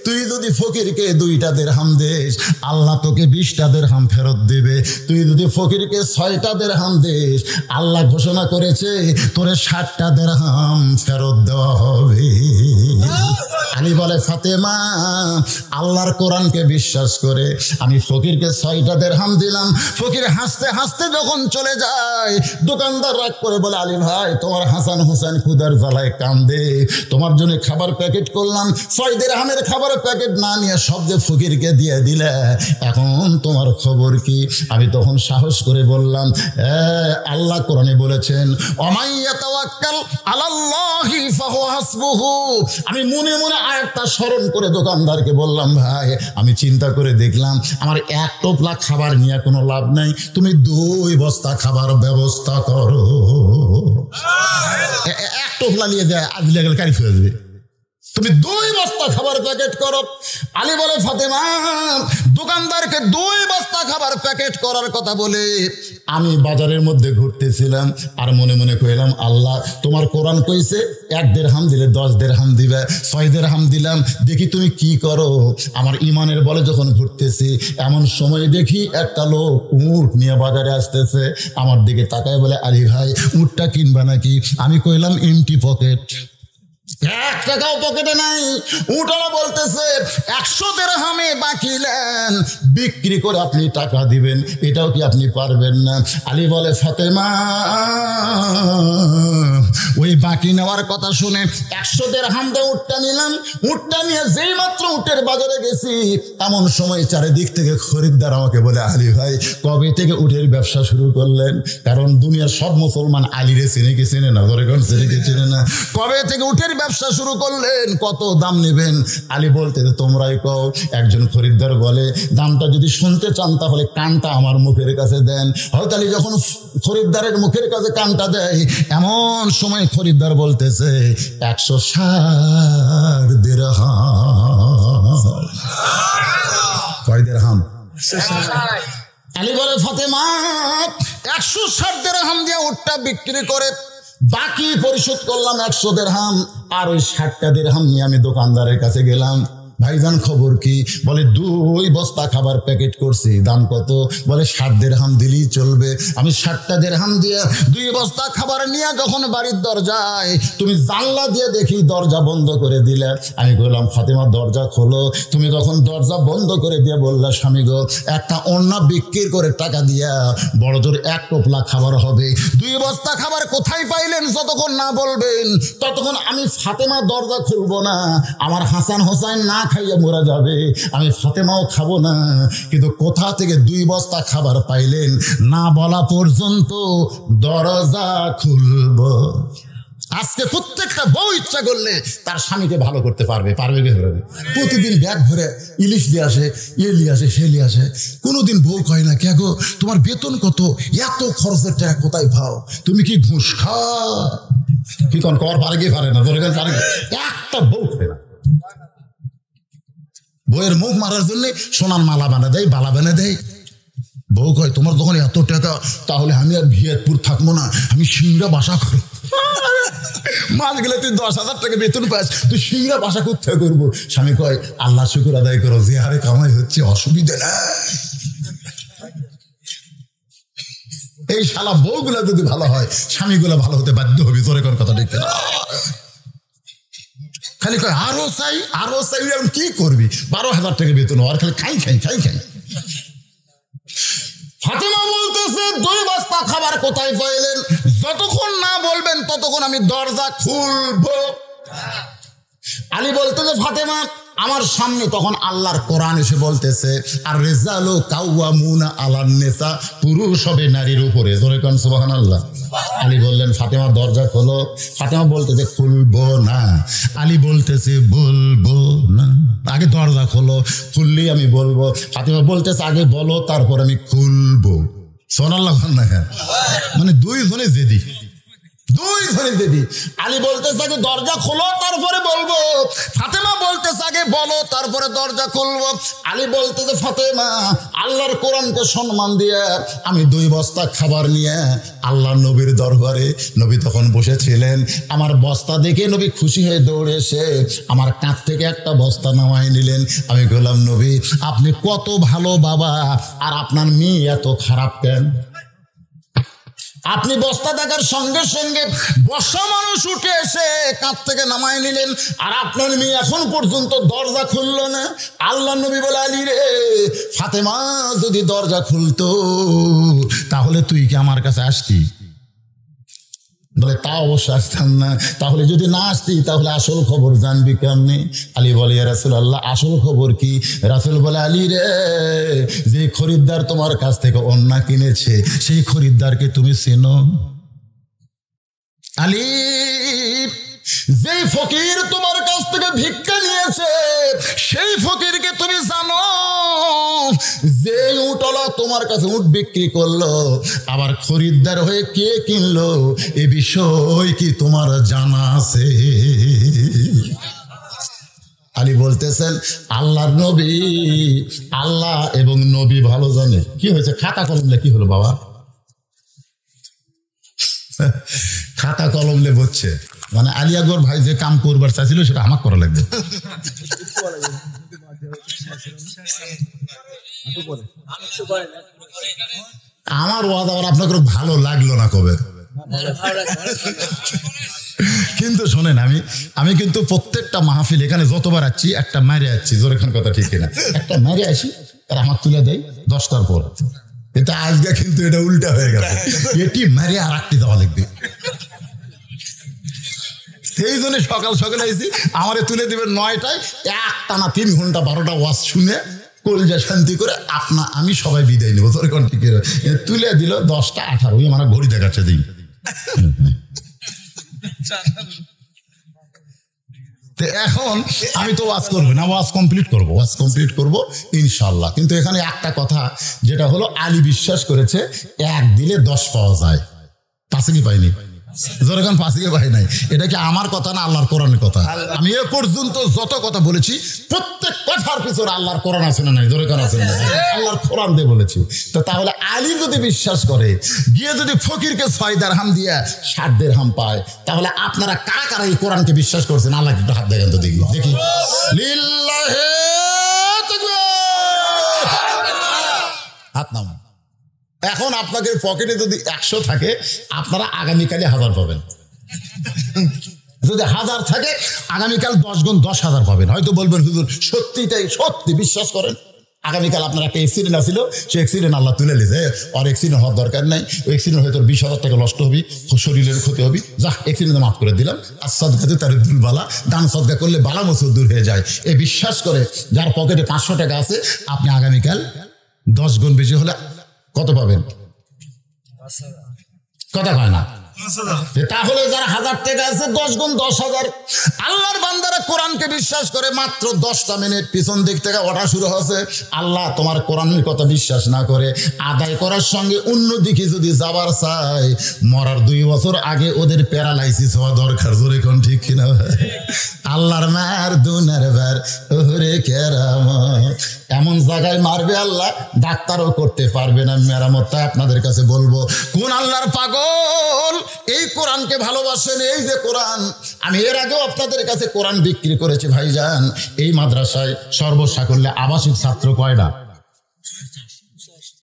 তুই যদি ফকিরকে 2টা দিরহাম দিস, আল্লাহ তোকে 20টা দিরহাম ফেরত দিবে। তুই যদি ফকিরকে 6টা দিরহাম দিস, আল্লাহ ঘোষণা করেছে তোরে 60টা দিরহাম ফেরত দেওয়া হবে। আলী বলে, ফাতেমা, আল্লাহর কোরআনকে বিশ্বাস করে আমি ফকিরকে 6টা দিরহাম দিলাম। ফকির হাসতে হাসতে যখন চলে যায়, দোকানদার রাগ করে বলে, আলী ভাই, তোমার হাসান হোসেন ক্ষুধার জ্বালায় কান্দে, তোমার জন্য খাবার প্যাকেট করলাম, 6 দিরহামের খাবার প্যাকেট না নিয়ে সব যে ফকিরকে দিয়ে দিলে, এখন তোমার খবর কি? আমি তখন সাহস করে বললাম, আল্লাহ কোরআনে বলেছেন, ওমাই ইয়াতাওয়াক্কাল আলাল্লাহি ফাহুয়া হাসবুহু। আমি মনে মনে আয়াতটা স্মরণ করে দোকানদারকে বললাম, ভাই, আমি চিন্তা করে দেখলাম আমার 1 টোপলা খাবার নিয়ে কোনো লাভ নাই, তুমি 2 বস্তা খাবার ব্যবস্থা করো। 1 টোপলা নিয়ে যায়, আজ লেগে কারি ফেলে দেবে, তুমি 2 বস্তা খাবার প্যাকেট করো। আলী বলে, ফাতেমা, দোকানদারকে 2 বস্তা খাবার প্যাকেট করার কথা বলে আমি বাজারের মধ্যে ঘুরতেছিলাম, আর মনে মনে কইলাম, আল্লাহ তোমার কোরআন কইছে 1 দিরহাম দিলে 10 দিরহাম দিবে, 6 দিরহাম দিলাম, দেখি তুমি কি করো। আমার ইমানের বলে যখন ঘুরতেছি, এমন সময় দেখি একটা লোক উট নিয়ে বাজারে আসতেছে, আমার দিকে তাকায় বলে, আলী ভাই, উটটা কিনবা নাকি? আমি কইলাম, এমটি পকেট, 1 টাকাও পকেটে নাই। উটালা বলতেছে, 100 দিরহামে বাকি নেন, বিক্রি করে আপনি টাকা দিবেন, এটাও কি আপনি পারবেন না? আলী বলে, ফাতেমা, ওই বাকি নেওয়ার কথা শুনে 100 দিরহাম দিয়ে উটটা নিলাম। উটটা নিয়ে যেই মাত্র উটের বাজারে গেছি, এমন সময় চারিদিক থেকে খরিদ্দার আমাকে বলে, আলী ভাই, কবে থেকে উটের ব্যবসা শুরু করলেন? কারণ দুনিয়ার সব মুসলমান আলীরে চিনে কি চিনে না, ধরে কোন চিনে কি চিনে না। কবে থেকে উটের ব্যবসা শুরু করলেন? কত দাম নেবেন? আলী বলতে, তোমরাই কও। একজন খরিদ্দার বলে, দামটা যদি শুনতে চান তাহলে কানটা আমার মুখের কাছে দেন। হয়তো আলী যখন খরিদ্দারের মুখের কাছে কানটা দেয়, এমন সময় খরিদ্দার বলতেছে, 160 দিরহাম। কয় দিরহাম? আলী বলে, ফাতেমা, 160 দিরহাম দিয়ে উটটা বিক্রি করে বাকি পরিশোধ করলাম 100 দিরহাম, আর ওই 60টা দিরহাম নিয়ে আমি দোকানদারের কাছে গেলাম। ভাইজান, খবর কি? বলে, 2 বস্তা খাবার প্যাকেট করছি, দাম কত? বলে, 60 দিরহাম দিলেই চলবে। আমি 60টা দিরহাম দিয়ে 2 বস্তা খাবার নিয়ে যখন বাড়ির দরজায়, তুমি জানলা দিয়ে দেখি দরজা বন্ধ করে দিলে। আমি বললাম, ফাতেমা, দরজা খোলো। তুমি যখন দরজা বন্ধ করে দিয়ে বললা, স্বামী গো, একটা অন্য বিক্রি করে টাকা দিয়া বড় জোর 1 টোপলা খাবার হবে। 2 বস্তা খাবার কোথায় পাইলেন যতক্ষণ না বলবেন, ততক্ষণ আমি ফাতেমা দরজা খুলবো না। আমার হাসান হোসেন না খাইয়া মরা যাবে, আমি ফাতেমাও খাবো না। কিন্তু কোথা থেকে 2 বস্তা খাবার পাইলেন না বলা পর্যন্ত দরজা খুলব। আজকে প্রত্যেকটা বউ ইচ্ছা করলে তার স্বামীকে ভালো করতে পারবে, পারবে কি পারবে? প্রতিদিন ব্যাগ ভরে ইলিশ দিয়ে আসে, নিয়ে আসে, সে নিয়ে আসে। কোনোদিন বউ কয় না, কে গো, তোমার বেতন কত? এত খরচের টাকা কোথায় পাও? তুমি কি ঘুষ খাও? কি কোন কর পারে কি পারে না? ধরে পারে, একটা বউ করে না। বউয়ের মুখ মারার জন্য সোনার মালা বানা দেয়, বালা বানা দেয়। বউ কয়, তোমার যখন এত টাকা, তাহলে আমি আর ভিয়াতপুর থাকবো না, আমি সিংড়া বাসা করবো। মাস গেলে তুই 10,000 টাকা বেতন পাস, তুই সিংড়া বাসা করতে করবো। স্বামী কয়, আল্লাহ শুকুর আদায় করো, যে হারে কামাই হচ্ছে, অসুবিধা না। এই শালা বউগুলা যদি ভালো হয়, স্বামীগুলা ভালো হতে বাধ্য হবে। তোর কোন কথা দেখতে না, খালি কয় আরো চাই, আরো চাই। কি করবি? 12,000 টাকা বেতন, আর খালি খাই খাই খাই খাই। ফাতেমা বলতেছে, 2 বস্তা খাবার কোথায় পাইলেন? যতক্ষণ না বলবেন ততক্ষণ আমি দরজা খুলবো। আলী বলতেছে, ফাতেমা, আমার সামনে তখন আল্লাহর কোরআন এসে বলতেছে, আর রিজালু কাওয়ামুনা আলান নিসা, পুরুষ হবে নারীর উপরে। জোরে কোন সুবহানাল্লাহ। আলী বললেন, ফাতেমা দরজা খোলো। ফাতেমা বলতেছে, খুলবো না। আলী বলতেছে, বলবো না, আগে দরজা খোলো, খুললেই আমি বলবো। ফাতেমা বলতেছে, আগে বলো, তারপর আমি খুলবো। সুবহানাল্লাহ। মানে 2 জনে জেদি। দুই ধরে দিদি। আলী বলতেছে আগে দরজা খোলো তারপরে বলবো। ফাতেমা বলতেছে আগে বলো তারপরে দরজা খুলবো। আলী বলতেছে ফাতেমা আল্লাহর কোরআনকে সম্মান দিয়ে আমি 2 বস্তা খাবার নিয়ে আল্লাহ নবীর দরবারে, নবী তখন বসেছিলেন, আমার বস্তা দেখে নবী খুশি হয়ে দৌড়ে এসে আমার কাঁধ থেকে একটা বস্তা নামায় নিলেন। আমি বললাম নবী আপনি কত ভালো বাবা, আর আপনার মেয়ে এত খারাপ কেন? আপনি বস্তা দেখার সঙ্গে সঙ্গে বসা মানুষ উঠে এসে কাঁধ থেকে নামায় নিলেন, আর আপনার মেয়ে এখন পর্যন্ত দরজা খুললো না। আল্লাহ নবী বলে আলী রে, ফাতেমা যদি দরজা খুলতো তাহলে তুই কি আমার কাছে আসতি? বলে তা অবশ্য আসতাম না। তাহলে যদি না আসতি তাহলে আসল খবর জানবি কেমনে? আলী বলে ইয়া রাসূলুল্লাহ আসল খবর কি? রাসূল বলে আলী রে, যে খরিদ্দার তোমার কাছ থেকে অন্য কিনেছে সেই খরিদ্দারকে তুমি চেনো? আলী, যেই ফকির তোমার কাছ থেকে ভিক্ষা নিয়েছে সেই ফকিরকে তুমি জানো? যে উটলা তোমার কাছে উট বিক্রি করলো আবার খরিদ্দার হয়ে কে কিনলো এ বিষয় কি তোমার জানা আছে? আলী বলতেছেন আল্লাহর নবী, আল্লাহ এবং নবী ভালো জানে। কি হয়েছে? খাতা কলম কি হলো বাবা? খাতা কলম লে বলছে মানে আলী আকবর ভাই যে কাম করবার চাইছিল সেটা আমার করা লাগবে। আমার ওয়াজ আবার আপনাকে ভালো লাগলো না কবে? কিন্তু শোনেন, আমি কিন্তু প্রত্যেকটা মাহফিল এখানে যতবার আসছি একটা মারে আসছি, জোরে খান কথা ঠিক কিনা, একটা মারে আসি আর আমার তুলে দেয় 10টার পর। এটা আজকে কিন্তু এটা উল্টা হয়ে গেছে, এটি মারে আর একটি দেওয়া লাগবে। সেই জন্য সকাল সকালে এসেছি, আমারে তুলে দিবেন 9টায়, একটানা 3 ঘন্টা 12টা ওয়াজ শুনে কলজা শান্তি করে আমি সবাই বিদায় নেবো। তোর কোন ঠিক তুলে দিল 10টা 18, আমার ঘড়ি দেখাচ্ছে দিন। এখন আমি তো ওয়াজ করবো না, ওয়াজ কমপ্লিট করবো ইনশাল্লাহ। কিন্তু এখানে একটা কথা যেটা হলো, আলী বিশ্বাস করেছে 1 দিলে 10 পাওয়া যায়। 5 কি পাইনি? যখন 5 পাই নাই। এটা কি আমার কথা না আল্লাহর কোরআনের কথা? আমি এ পর্যন্ত যত কথা বলেছি প্রত্যেক কথার পিছনে আল্লাহর কোরআন আছে না নাই? যখন আছে না, আল্লাহর কোরআন দিয়ে বলেছি। তো তাহলে আলী যদি বিশ্বাস করে গিয়ে যদি ফকিরকে 6 দিরহাম দিয়ে 7 দিরহাম পায়, তাহলে আপনারা কারা কারা এই কোরআনকে বিশ্বাস করছেন? আল্লাহ একটু হাত দেখেন তো দেখি লিল্লাহি তাকবীর, হাত নামান। এখন আপনাদের পকেটে যদি 100 থাকে, আপনারা আগামীকালে 1000 পাবেন। যদি 1000 থাকে, আগামীকাল 10 গুণ 10,000 পাবেন। হয়তো বলবেন হুজুর সত্যিটাই, সত্যি বিশ্বাস করেন। আগামীকাল আপনার একটা অ্যাক্সিডেন্ট আসছিল, সে অ্যাক্সিডেন্ট আল্লাহ তুলে নিয়েছে, আর অ্যাক্সিডেন্ট হওয়ার দরকার নাই। ওই অ্যাক্সিডেন্ট হয়তো 20,000 টাকা নষ্ট হবে, শরীরের ক্ষতি হবে, যা অ্যাক্সিডেন্ট মাফ করে দিলাম। আর সদকাতে তার দুল বালা, দান সদকা করলে বালা মসুর দূর হয়ে যায়। এই বিশ্বাস করে যার পকেটে 500 টাকা আছে, আপনি আগামীকাল 10 গুণ বেশি হলে কত পাবেন? কথা কয় না? তাহলে যারা 1000 টাকা আছে 10 গুণ 10,000। আল্লাহর বান্দারা কোরআনকে বিশ্বাস করে মাত্র 10টা মিনিট পিছন দিক থেকে ওঠা শুরু হয়েছে। আল্লাহ তোমার কোরআনের কথা বিশ্বাস না করে আদায় করার সঙ্গে অন্যদিকে যদি যাবার চায়, মরার 2 বছর আগে ওদের প্যারালাইসিস হওয়া দরকার। জোরে কোন ঠিক কিনা? আল্লাহর মার দুনার বার ওরে কেরামত, এমন জায়গায় মারবে আল্লাহ ডাক্তারও করতে পারবে না মেরামত। তাই আপনাদের কাছে বলবো, কোন আল্লাহর পাগল এই কোরআনকে ভালোবাসেন? এই যে কোরআন, আমি এর আগেও আপনাদের কাছে কোরআন বিক্রি করেছি ভাইজান। এই মাদ্রাসায় সর্বসাকল্যে আবাসিক ছাত্র কয়টা?